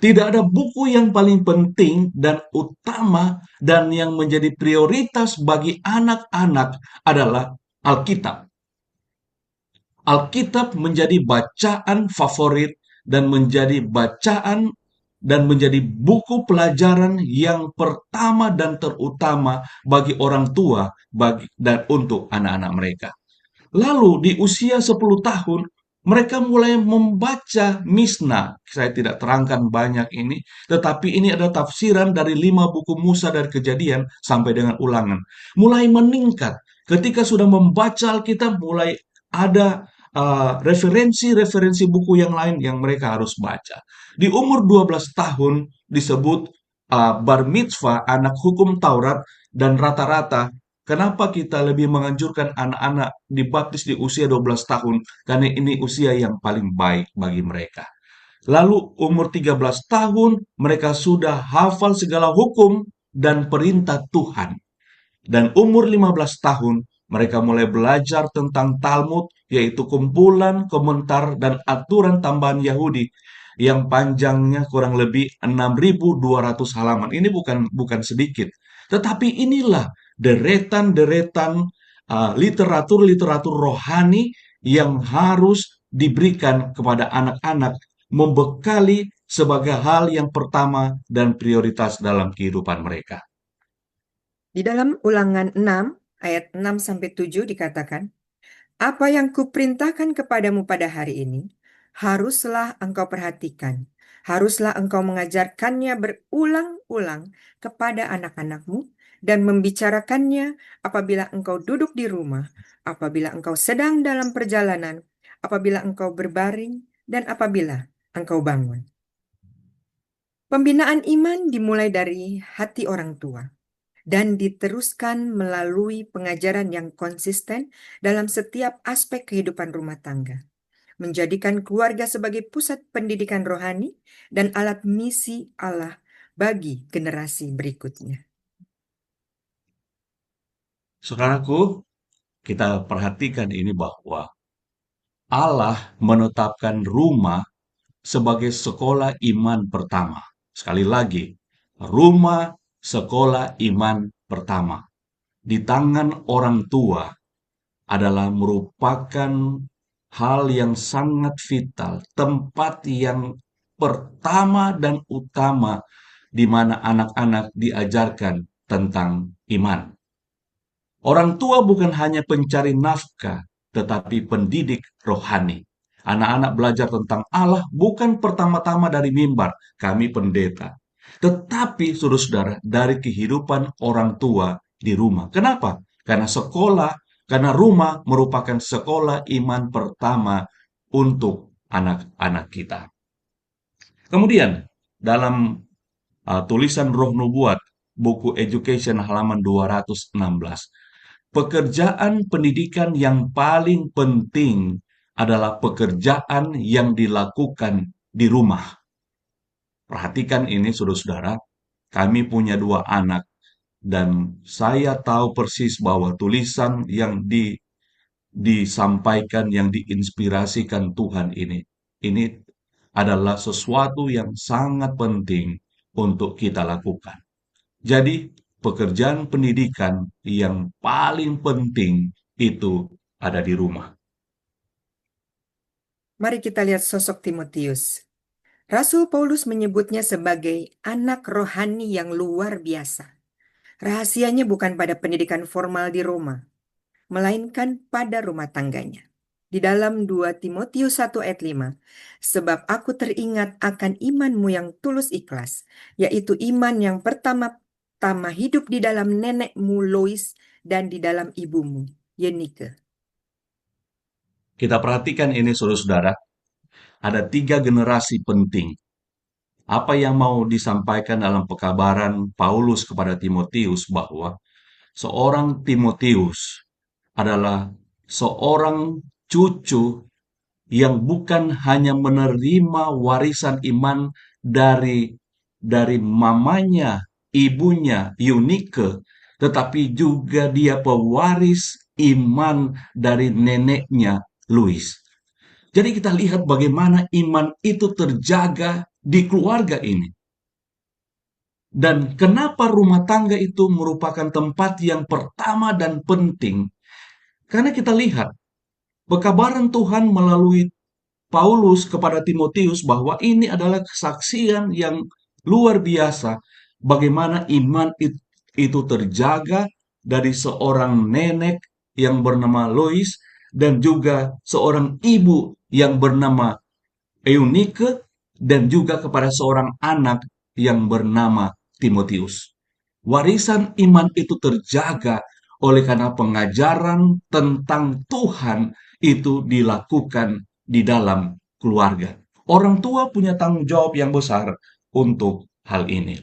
Tidak ada buku yang paling penting dan utama dan yang menjadi prioritas bagi anak-anak adalah Alkitab. Alkitab menjadi bacaan favorit dan menjadi bacaan dan menjadi buku pelajaran yang pertama dan terutama bagi orang tua dan untuk anak-anak mereka. Lalu di usia 10 tahun mereka mulai membaca Misna. Saya tidak terangkan banyak ini, tetapi ini ada tafsiran dari 5 buku Musa dari Kejadian sampai dengan Ulangan. Mulai meningkat. Ketika sudah membaca Alkitab, mulai ada referensi-referensi buku yang lain yang mereka harus baca. Di umur 12 tahun disebut bar mitzvah, anak hukum Taurat, dan rata-rata kenapa kita lebih menganjurkan anak-anak dibaptis di usia 12 tahun? Karena ini usia yang paling baik bagi mereka. Lalu umur 13 tahun mereka sudah hafal segala hukum dan perintah Tuhan. Dan umur 15 tahun mereka mulai belajar tentang Talmud, yaitu kumpulan, komentar, dan aturan tambahan Yahudi yang panjangnya kurang lebih 6.200 halaman. Ini bukan sedikit. Tetapi inilah deretan-deretan literatur-literatur rohani yang harus diberikan kepada anak-anak, membekali sebagai hal yang pertama dan prioritas dalam kehidupan mereka. Di dalam Ulangan 6 ayat 6-7 dikatakan, apa yang kuperintahkan kepadamu pada hari ini, haruslah engkau perhatikan. Haruslah engkau mengajarkannya berulang-ulang kepada anak-anakmu dan membicarakannya apabila engkau duduk di rumah, apabila engkau sedang dalam perjalanan, apabila engkau berbaring, dan apabila engkau bangun. Pembinaan iman dimulai dari hati orang tua dan diteruskan melalui pengajaran yang konsisten dalam setiap aspek kehidupan rumah tangga, menjadikan keluarga sebagai pusat pendidikan rohani dan alat misi Allah bagi generasi berikutnya. Saudaraku, kita perhatikan ini bahwa Allah menetapkan rumah sebagai sekolah iman pertama. Sekali lagi, rumah sekolah iman pertama di tangan orang tua adalah merupakan hal yang sangat vital, tempat yang pertama dan utama di mana anak-anak diajarkan tentang iman. Orang tua bukan hanya pencari nafkah, tetapi pendidik rohani. Anak-anak belajar tentang Allah bukan pertama-tama dari mimbar, kami pendeta. Tetapi, saudara-saudara, dari kehidupan orang tua di rumah. Kenapa? Karena rumah merupakan sekolah iman pertama untuk anak-anak kita. Kemudian, dalam tulisan Roh Nubuat, buku Education halaman 216, pekerjaan pendidikan yang paling penting adalah pekerjaan yang dilakukan di rumah. Perhatikan ini, saudara-saudara. Kami punya 2 anak, dan saya tahu persis bahwa tulisan yang disampaikan, yang diinspirasikan Tuhan ini adalah sesuatu yang sangat penting untuk kita lakukan. Jadi, pekerjaan pendidikan yang paling penting itu ada di rumah. Mari kita lihat sosok Timotius. Rasul Paulus menyebutnya sebagai anak rohani yang luar biasa. Rahasianya bukan pada pendidikan formal di Roma, melainkan pada rumah tangganya. Di dalam 2 Timotius 1 ayat 5, sebab aku teringat akan imanmu yang tulus ikhlas, yaitu iman yang pertama-tama hidup di dalam nenekmu Lois dan di dalam ibumu Yenike. Kita perhatikan ini, saudara-saudara. Ada 3 generasi penting. Apa yang mau disampaikan dalam pekabaran Paulus kepada Timotius bahwa seorang Timotius adalah seorang cucu yang bukan hanya menerima warisan iman dari mamanya, ibunya Eunike, tetapi juga dia pewaris iman dari neneknya Louis. Jadi kita lihat bagaimana iman itu terjaga di keluarga ini. Dan kenapa rumah tangga itu merupakan tempat yang pertama dan penting? Karena kita lihat pekabaran Tuhan melalui Paulus kepada Timotius bahwa ini adalah kesaksian yang luar biasa bagaimana iman itu terjaga dari seorang nenek yang bernama Lois dan juga seorang ibu yang bernama Eunike dan juga kepada seorang anak yang bernama Timotius. Warisan iman itu terjaga oleh karena pengajaran tentang Tuhan itu dilakukan di dalam keluarga. Orang tua punya tanggung jawab yang besar untuk hal ini.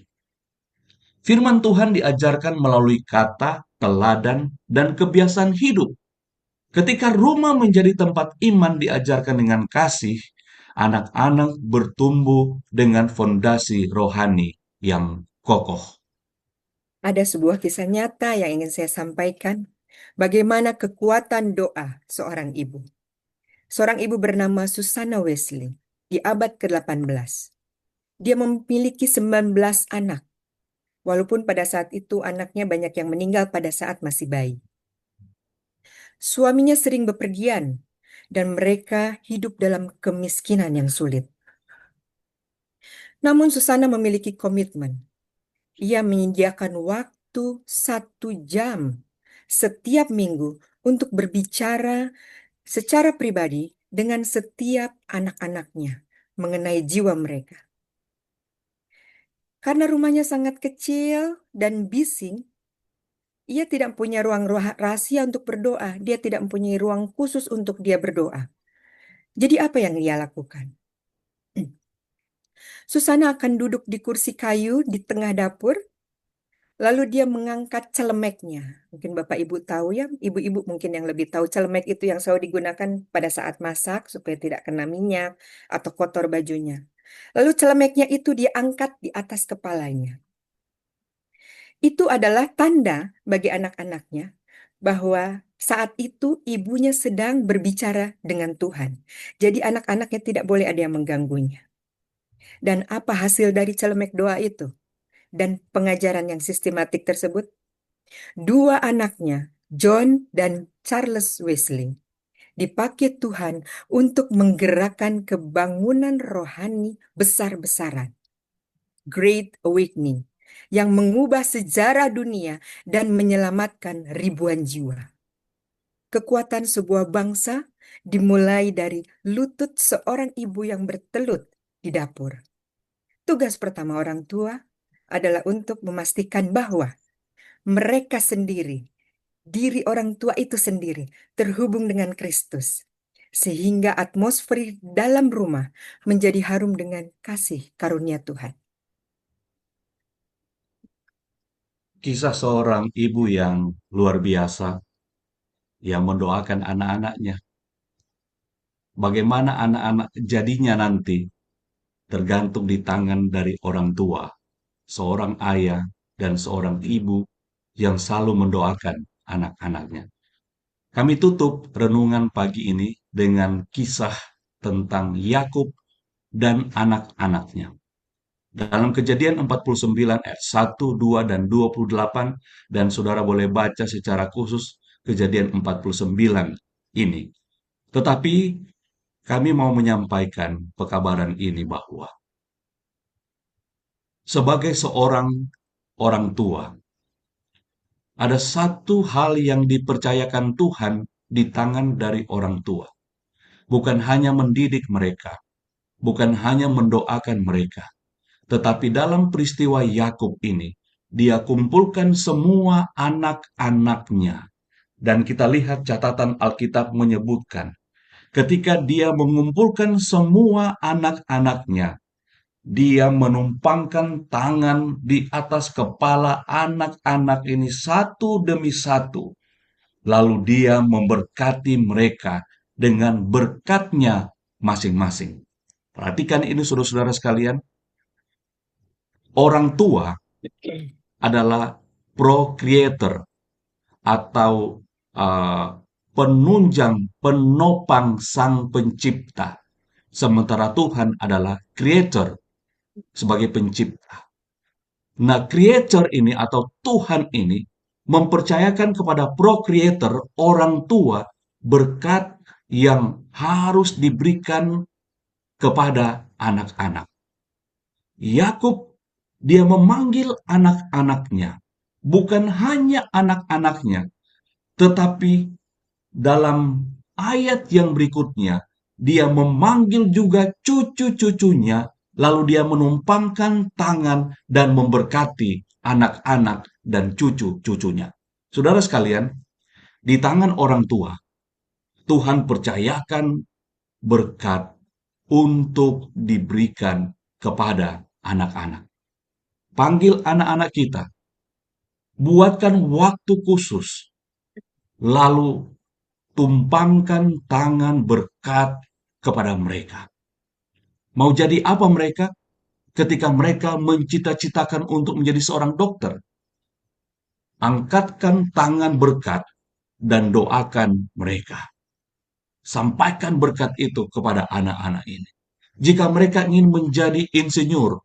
Firman Tuhan diajarkan melalui kata, teladan, dan kebiasaan hidup. Ketika rumah menjadi tempat iman diajarkan dengan kasih, anak-anak bertumbuh dengan fondasi rohani yang kokoh. Ada sebuah kisah nyata yang ingin saya sampaikan. Bagaimana kekuatan doa seorang ibu. Seorang ibu bernama Susanna Wesley di abad ke-18. Dia memiliki 19 anak. Walaupun pada saat itu anaknya banyak yang meninggal pada saat masih bayi. Suaminya sering bepergian dan mereka hidup dalam kemiskinan yang sulit. Namun Susanna memiliki komitmen. Ia menyediakan waktu 1 jam setiap minggu untuk berbicara secara pribadi dengan setiap anak-anaknya mengenai jiwa mereka. Karena rumahnya sangat kecil dan bising, ia tidak punya ruang rahasia untuk berdoa. Dia tidak mempunyai ruang khusus untuk dia berdoa. Jadi apa yang ia lakukan? Susana akan duduk di kursi kayu di tengah dapur, lalu dia mengangkat celemeknya. Mungkin Bapak Ibu tahu ya, ibu-ibu mungkin yang lebih tahu celemek itu yang selalu digunakan pada saat masak supaya tidak kena minyak atau kotor bajunya. Lalu celemeknya itu diangkat di atas kepalanya. Itu adalah tanda bagi anak-anaknya bahwa saat itu ibunya sedang berbicara dengan Tuhan. Jadi anak-anaknya tidak boleh ada yang mengganggunya. Dan apa hasil dari celemek doa itu? Dan pengajaran yang sistematik tersebut? Dua anaknya, John dan Charles Wesley, dipakai Tuhan untuk menggerakkan kebangunan rohani besar-besaran. Great Awakening yang mengubah sejarah dunia dan menyelamatkan ribuan jiwa. Kekuatan sebuah bangsa dimulai dari lutut seorang ibu yang bertelut di dapur. Tugas pertama orang tua adalah untuk memastikan bahwa mereka sendiri, diri orang tua itu sendiri, terhubung dengan Kristus. Sehingga atmosfer dalam rumah menjadi harum dengan kasih karunia Tuhan. Kisah seorang ibu yang luar biasa yang mendoakan anak-anaknya. Bagaimana anak-anak jadinya nanti tergantung di tangan dari orang tua, seorang ayah dan seorang ibu yang selalu mendoakan anak-anaknya. Kami tutup renungan pagi ini dengan kisah tentang Yakub dan anak-anaknya. Dalam Kejadian 49 ayat 1, 2, dan 28, dan saudara boleh baca secara khusus Kejadian 49 ini. Tetapi kami mau menyampaikan pekabaran ini bahwa sebagai seorang orang tua, ada satu hal yang dipercayakan Tuhan di tangan dari orang tua. Bukan hanya mendidik mereka, bukan hanya mendoakan mereka, tetapi dalam peristiwa Yakub ini, dia kumpulkan semua anak-anaknya. Dan kita lihat catatan Alkitab menyebutkan, ketika dia mengumpulkan semua anak-anaknya, dia menumpangkan tangan di atas kepala anak-anak ini satu demi satu. Lalu dia memberkati mereka dengan berkatnya masing-masing. Perhatikan ini saudara-saudara sekalian. Orang tua adalah procreator atau penunjang, penopang sang pencipta. Sementara Tuhan adalah creator sebagai pencipta. Nah, creator ini atau Tuhan ini mempercayakan kepada procreator, orang tua, berkat yang harus diberikan kepada anak-anak. Yakub, dia memanggil anak-anaknya, bukan hanya anak-anaknya, tetapi dalam ayat yang berikutnya, dia memanggil juga cucu-cucunya, lalu dia menumpangkan tangan dan memberkati anak-anak dan cucu-cucunya. Saudara sekalian, di tangan orang tua, Tuhan percayakan berkat untuk diberikan kepada anak-anak. Panggil anak-anak kita, buatkan waktu khusus, lalu tumpangkan tangan berkat kepada mereka. Mau jadi apa mereka? Ketika mereka mencita-citakan untuk menjadi seorang dokter, angkatkan tangan berkat dan doakan mereka. Sampaikan berkat itu kepada anak-anak ini. Jika mereka ingin menjadi insinyur,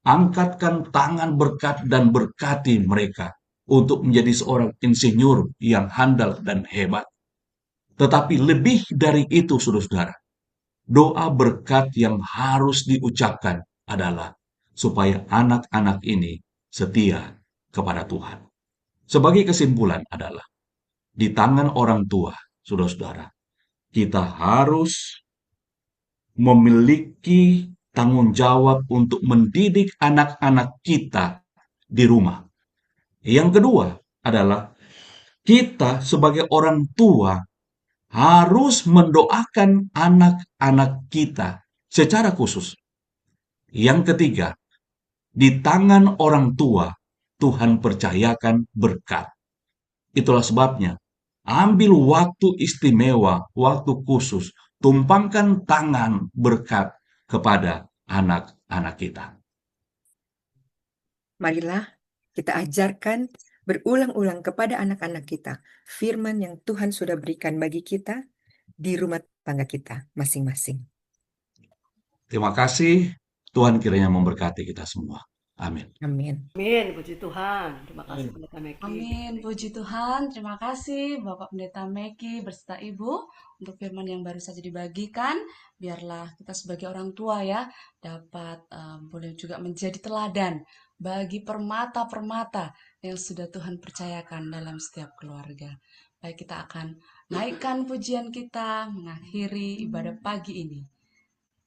angkatkan tangan berkat dan berkati mereka untuk menjadi seorang insinyur yang handal dan hebat. Tetapi lebih dari itu, saudara-saudara, doa berkat yang harus diucapkan adalah supaya anak-anak ini setia kepada Tuhan. Sebagai kesimpulan adalah, di tangan orang tua, saudara-saudara, kita harus memiliki tanggung jawab untuk mendidik anak-anak kita di rumah. Yang kedua adalah kita sebagai orang tua harus mendoakan anak-anak kita secara khusus. Yang ketiga, di tangan orang tua Tuhan percayakan berkat. Itulah sebabnya, ambil waktu istimewa, waktu khusus, tumpangkan tangan berkat kepada anak-anak kita. Marilah kita ajarkan berulang-ulang kepada anak-anak kita firman yang Tuhan sudah berikan bagi kita di rumah tangga kita masing-masing. Terima kasih, Tuhan kiranya memberkati kita semua. Amin. Amin. Amin, puji Tuhan. Terima kasih Pendeta Meki. Amin, puji Tuhan. Terima kasih Bapak Pendeta Meki berserta Ibu untuk firman yang baru saja dibagikan. Biarlah kita sebagai orang tua ya dapat boleh juga menjadi teladan bagi permata-permata yang sudah Tuhan percayakan dalam setiap keluarga. Baik, kita akan naikkan pujian kita mengakhiri ibadah pagi ini.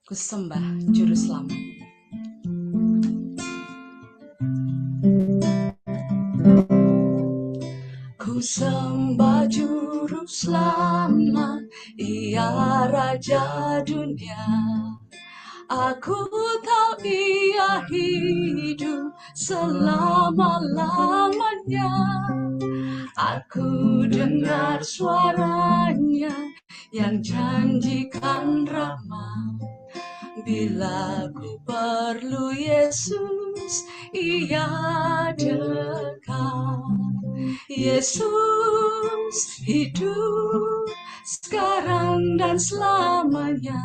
Ku sembah Juru Selamat. Ku sembah Juru Selamat, Ia Raja dunia. Aku tahu Ia hidup selama-lamanya. Aku dengar suaranya yang janjikan rahmat. Bila ku perlu Yesus, Ia dekat. Yesus hidup sekarang dan selamanya.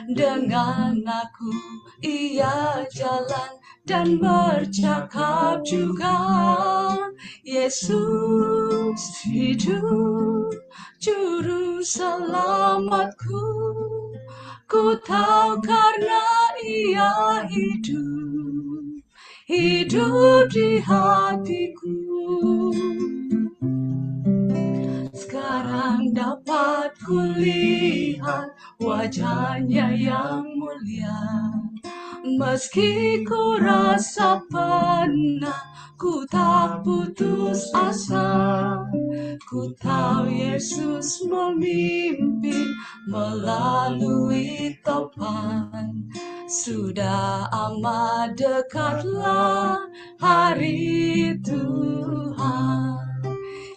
Dengan aku Ia jalan dan bercakap juga. Yesus hidup, Juru Selamatku. Ku tahu karena Ia hidup, hidup di hatiku. Sekarang dapat kulihat wajahnya yang mulia. Meski ku rasa penat, ku tak putus asa. Ku tahu Yesus memimpin melalui topan. Sudah amat dekatlah hari Tuhan.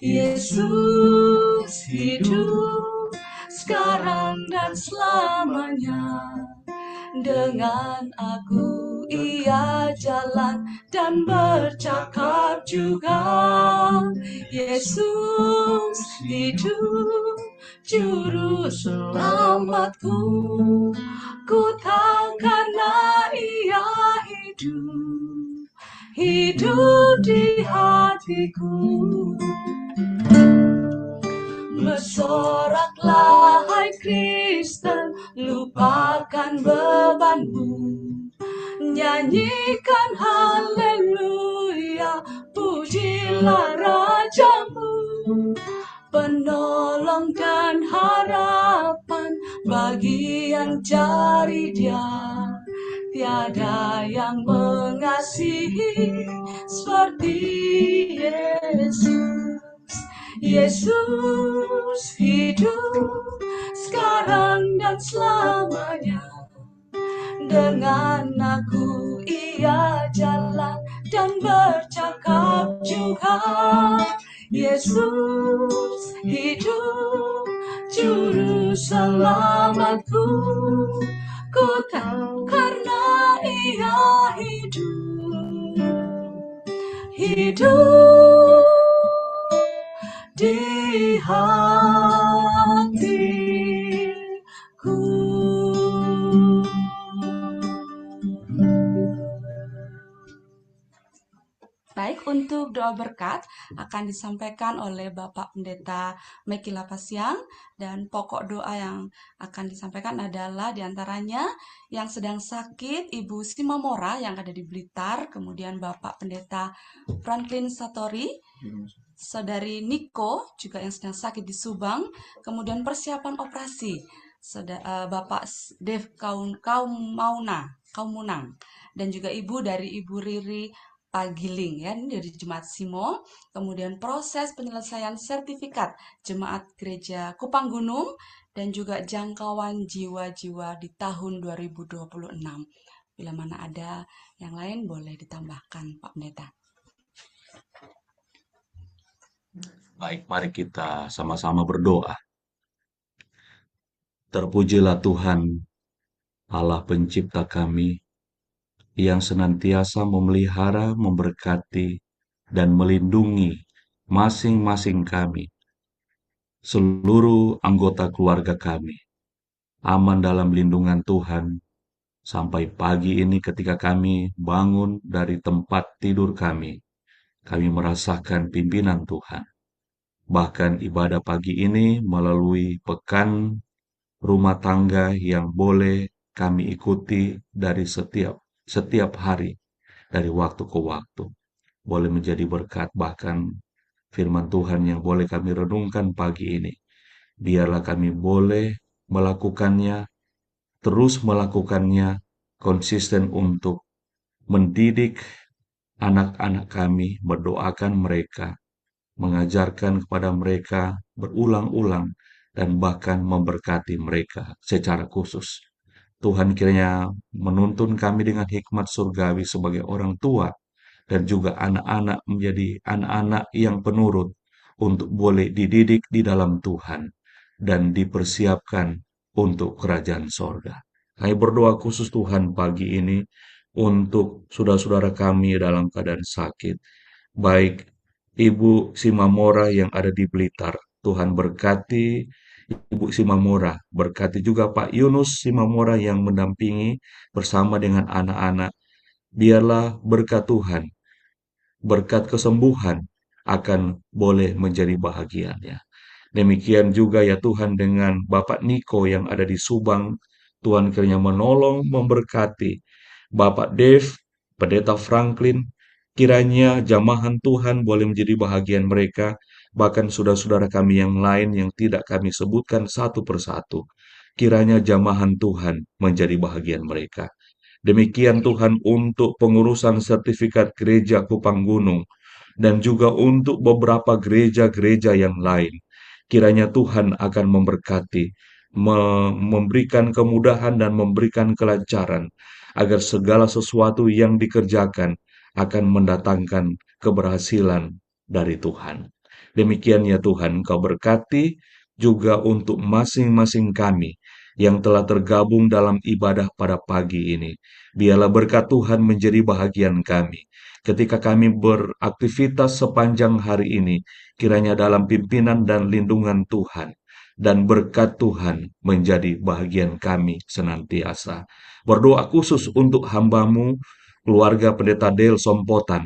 Yesus hidup sekarang dan selamanya. Dengan aku Ia jalan dan bercakap juga. Yesus hidup, Juru Selamatku. Ku tahu karena Ia hidup, hidup di hatiku. Bersoraklah hai Kristen, lupakan bebanmu. Nyanyikan haleluya, pujilah Rajamu. Penolong dan harapan bagi yang cari Dia. Tiada yang mengasihi seperti Yesus. Yesus hidup sekarang dan selamanya. Dengan aku Ia jalan dan bercakap juga. Yesus hidup, Juru Selamatku. Ku tahu karena Ia hidup, hidup di hatiku. Baik, untuk doa berkat akan disampaikan oleh Bapak Pendeta Meki Lapasiang, dan pokok doa yang akan disampaikan adalah diantaranya yang sedang sakit Ibu Simamora yang ada di Blitar, kemudian Bapak Pendeta Franklin Satori, Saudari Niko juga yang sedang sakit di Subang, kemudian persiapan operasi Bapak Dev Kaumunang, dan juga Ibu dari Ibu Riri Pagiling ya, ini dari Jemaat Simo. Kemudian proses penyelesaian sertifikat Jemaat Gereja Kupang Gunung dan juga jangkauan jiwa-jiwa di tahun 2026. Bila mana ada yang lain boleh ditambahkan Pak Pendeta. Baik, mari kita sama-sama berdoa. Terpujilah Tuhan, Allah pencipta kami, yang senantiasa memelihara, memberkati, dan melindungi masing-masing kami, seluruh anggota keluarga kami, aman dalam lindungan Tuhan, sampai pagi ini ketika kami bangun dari tempat tidur kami merasakan pimpinan Tuhan. Bahkan ibadah pagi ini melalui pekan rumah tangga yang boleh kami ikuti dari setiap hari, dari waktu ke waktu. Boleh menjadi berkat, bahkan firman Tuhan yang boleh kami renungkan pagi ini. Biarlah kami boleh melakukannya, terus melakukannya, konsisten untuk mendidik anak-anak kami, mendoakan mereka, mengajarkan kepada mereka berulang-ulang, dan bahkan memberkati mereka secara khusus. Tuhan kiranya menuntun kami dengan hikmat surgawi sebagai orang tua dan juga anak-anak menjadi anak-anak yang penurut untuk boleh dididik di dalam Tuhan dan dipersiapkan untuk kerajaan sorga. Kami berdoa khusus Tuhan pagi ini untuk saudara-saudara kami dalam keadaan sakit, baik Ibu Simamora yang ada di Blitar. Tuhan berkati Ibu Simamora, berkati juga Pak Yunus Simamora yang mendampingi bersama dengan anak-anak. Biarlah berkat Tuhan, berkat kesembuhan akan boleh menjadi bahagiannya. Demikian juga ya Tuhan dengan Bapak Niko yang ada di Subang. Tuhan kiranya menolong, memberkati Bapak Dev, Pendeta Franklin. Kiranya jamahan Tuhan boleh menjadi bahagian mereka, bahkan saudara-saudara kami yang lain yang tidak kami sebutkan satu persatu. Kiranya jamahan Tuhan menjadi bahagian mereka. Demikian Tuhan untuk pengurusan sertifikat gereja Kupang Gunung dan juga untuk beberapa gereja-gereja yang lain. Kiranya Tuhan akan memberkati, memberikan kemudahan dan memberikan kelancaran, agar segala sesuatu yang dikerjakan akan mendatangkan keberhasilan dari Tuhan. Demikian ya Tuhan, Kau berkati juga untuk masing-masing kami yang telah tergabung dalam ibadah pada pagi ini. Biarlah berkat Tuhan menjadi bahagian kami ketika kami beraktivitas sepanjang hari ini, kiranya dalam pimpinan dan lindungan Tuhan, dan berkat Tuhan menjadi bahagian kami senantiasa. Berdoa khusus untuk hamba-Mu, keluarga Pendeta Del Sompotan,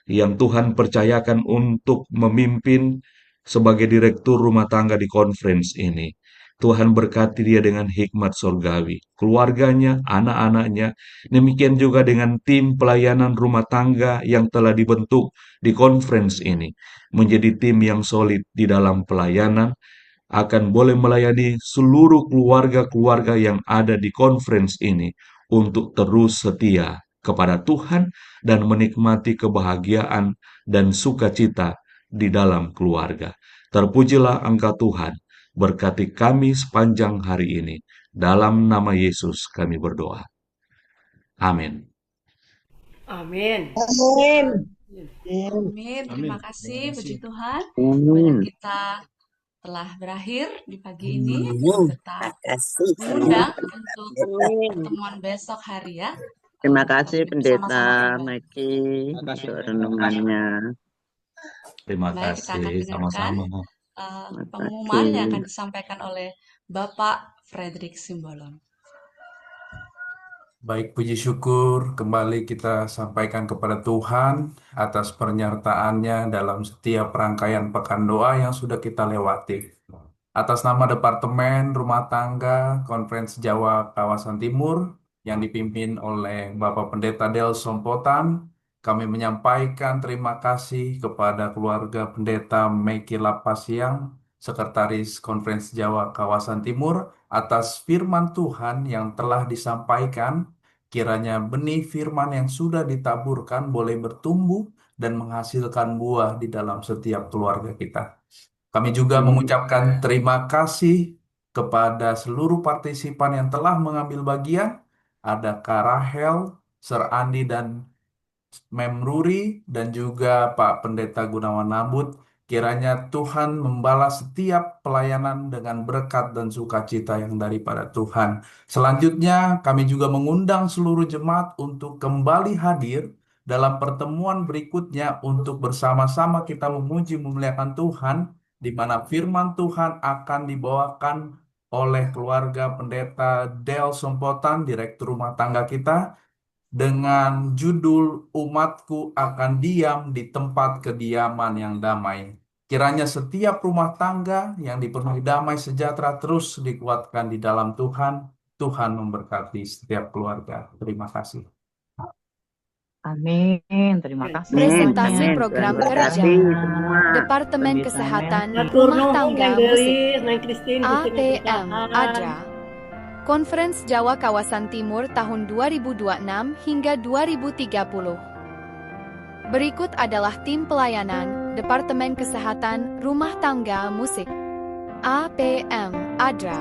yang Tuhan percayakan untuk memimpin sebagai direktur rumah tangga di conference ini. Tuhan berkati dia dengan hikmat surgawi, keluarganya, anak-anaknya, demikian juga dengan tim pelayanan rumah tangga yang telah dibentuk di conference ini, menjadi tim yang solid di dalam pelayanan, akan boleh melayani seluruh keluarga-keluarga yang ada di conference ini untuk terus setia kepada Tuhan dan menikmati kebahagiaan dan sukacita di dalam keluarga. Terpujilah Engkau Tuhan, berkati kami sepanjang hari ini. Dalam nama Yesus kami berdoa. Amin. Amin. Amin. Amin. Terima kasih, puji Tuhan. Amin. Kita telah berakhir di pagi ini. Amin. Kita Kasih. mengundang untuk Amin. pertemuan besok hari ya. Terima Untuk kasih bersama-sama Pendeta ibadah. Maki Terima kasih. untuk renungannya. Terima Baik, kita akan kasih, dengarkan sama-sama. Terima pengumuman yang akan kasih. disampaikan oleh Bapak Frederick Simbolon. Baik, puji syukur kembali kita sampaikan kepada Tuhan atas penyertaannya dalam setiap rangkaian pekan doa yang sudah kita lewati. Atas nama Departemen Rumah Tangga Konferensi Jawa Kawasan Timur yang dipimpin oleh Bapak Pendeta Del Sompotan, kami menyampaikan terima kasih kepada keluarga Pendeta Meki Lapasiang Sekretaris Konferensi Jawa Kawasan Timur, atas firman Tuhan yang telah disampaikan. Kiranya benih firman yang sudah ditaburkan boleh bertumbuh dan menghasilkan buah di dalam setiap keluarga kita. Kami juga mengucapkan terima kasih kepada seluruh partisipan yang telah mengambil bagian. Ada Kak Rahel, Sir Andi, dan Mem Ruri, dan juga Pak Pendeta Gunawan Nabut. Kiranya Tuhan membalas setiap pelayanan dengan berkat dan sukacita yang daripada Tuhan. Selanjutnya, kami juga mengundang seluruh jemaat untuk kembali hadir dalam pertemuan berikutnya untuk bersama-sama kita memuji memuliakan Tuhan, di mana firman Tuhan akan dibawakan oleh keluarga Pendeta Del Sompotan, Direktur Rumah Tangga kita, dengan judul "Umatku akan diam di tempat kediaman yang damai". Kiranya setiap rumah tangga yang dipenuhi damai sejahtera terus dikuatkan di dalam Tuhan. Tuhan memberkati setiap keluarga. Terima kasih. Amin. Terima kasih Amin. Presentasi semuanya. Amin. program Terima kerja kasih semua. Departemen Pendeta Kesehatan Matur Rumah nuhun Tangga Neng Musik Delis, Neng Christine, Gusti APM memberkahan. ADRA Conference Jawa Kawasan Timur tahun 2026 hingga 2030. Berikut adalah tim pelayanan Departemen Kesehatan Rumah Tangga Musik APM ADRA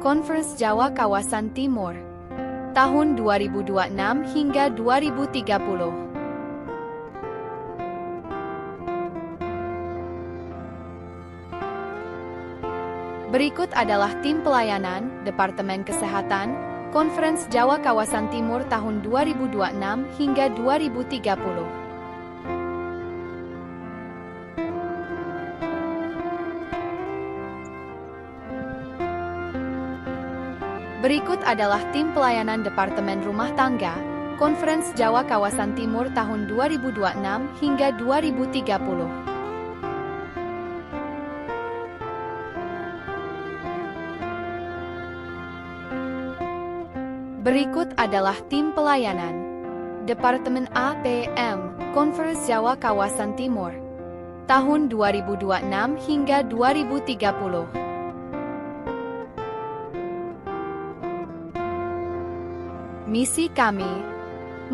Conference Jawa Kawasan Timur tahun 2026 hingga 2030. Berikut adalah tim pelayanan Departemen Kesehatan Conference Jawa Kawasan Timur tahun 2026 hingga 2030. Berikut adalah tim pelayanan Departemen Rumah Tangga Conference Jawa Kawasan Timur tahun 2026 hingga 2030. Berikut adalah tim pelayanan Departemen APM Conference Jawa Kawasan Timur tahun 2026 hingga 2030. Misi kami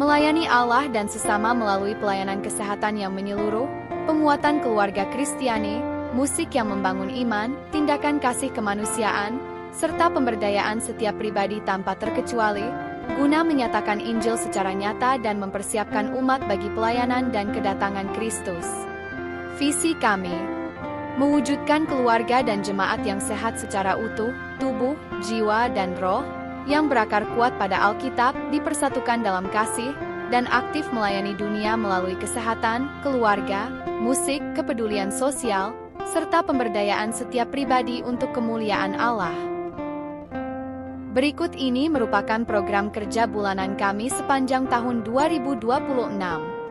melayani Allah dan sesama melalui pelayanan kesehatan yang menyeluruh, penguatan keluarga Kristiani, musik yang membangun iman, tindakan kasih kemanusiaan, serta pemberdayaan setiap pribadi tanpa terkecuali, guna menyatakan Injil secara nyata dan mempersiapkan umat bagi pelayanan dan kedatangan Kristus. Visi kami mewujudkan keluarga dan jemaat yang sehat secara utuh, tubuh, jiwa, dan roh, yang berakar kuat pada Alkitab, dipersatukan dalam kasih, dan aktif melayani dunia melalui kesehatan, keluarga, musik, kepedulian sosial, serta pemberdayaan setiap pribadi untuk kemuliaan Allah. Berikut ini merupakan program kerja bulanan kami sepanjang tahun 2026.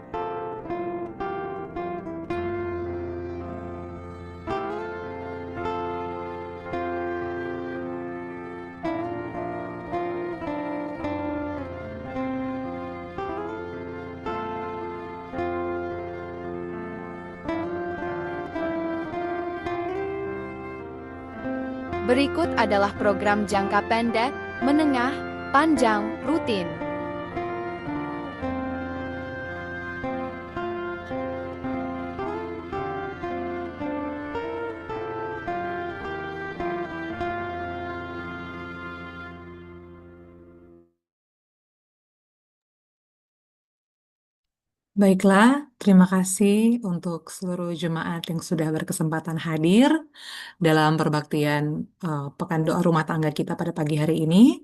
Berikut adalah program jangka pendek, menengah, panjang, rutin. Baiklah, terima kasih untuk seluruh jemaat yang sudah berkesempatan hadir dalam perbaktian Pekan Doa Rumah Tangga kita pada pagi hari ini.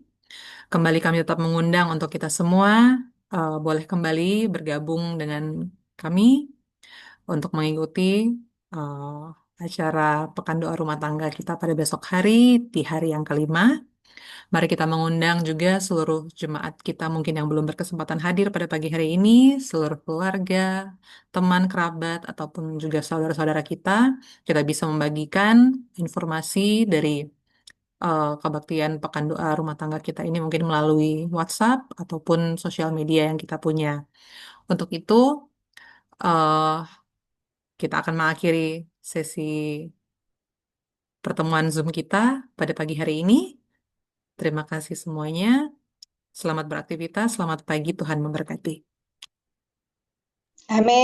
Kembali kami tetap mengundang untuk kita semua boleh kembali bergabung dengan kami untuk mengikuti acara Pekan Doa Rumah Tangga kita pada besok hari, di hari yang kelima. Mari kita mengundang juga seluruh jemaat kita mungkin yang belum berkesempatan hadir pada pagi hari ini, seluruh keluarga, teman, kerabat, ataupun juga saudara-saudara kita. Kita bisa membagikan informasi dari kebaktian Pekan Doa Rumah Tangga kita ini mungkin melalui WhatsApp ataupun sosial media yang kita punya. Untuk itu, eh, kita akan mengakhiri sesi pertemuan Zoom kita pada pagi hari ini. Terima kasih semuanya. Selamat beraktivitas, selamat pagi, Tuhan memberkati. Amin.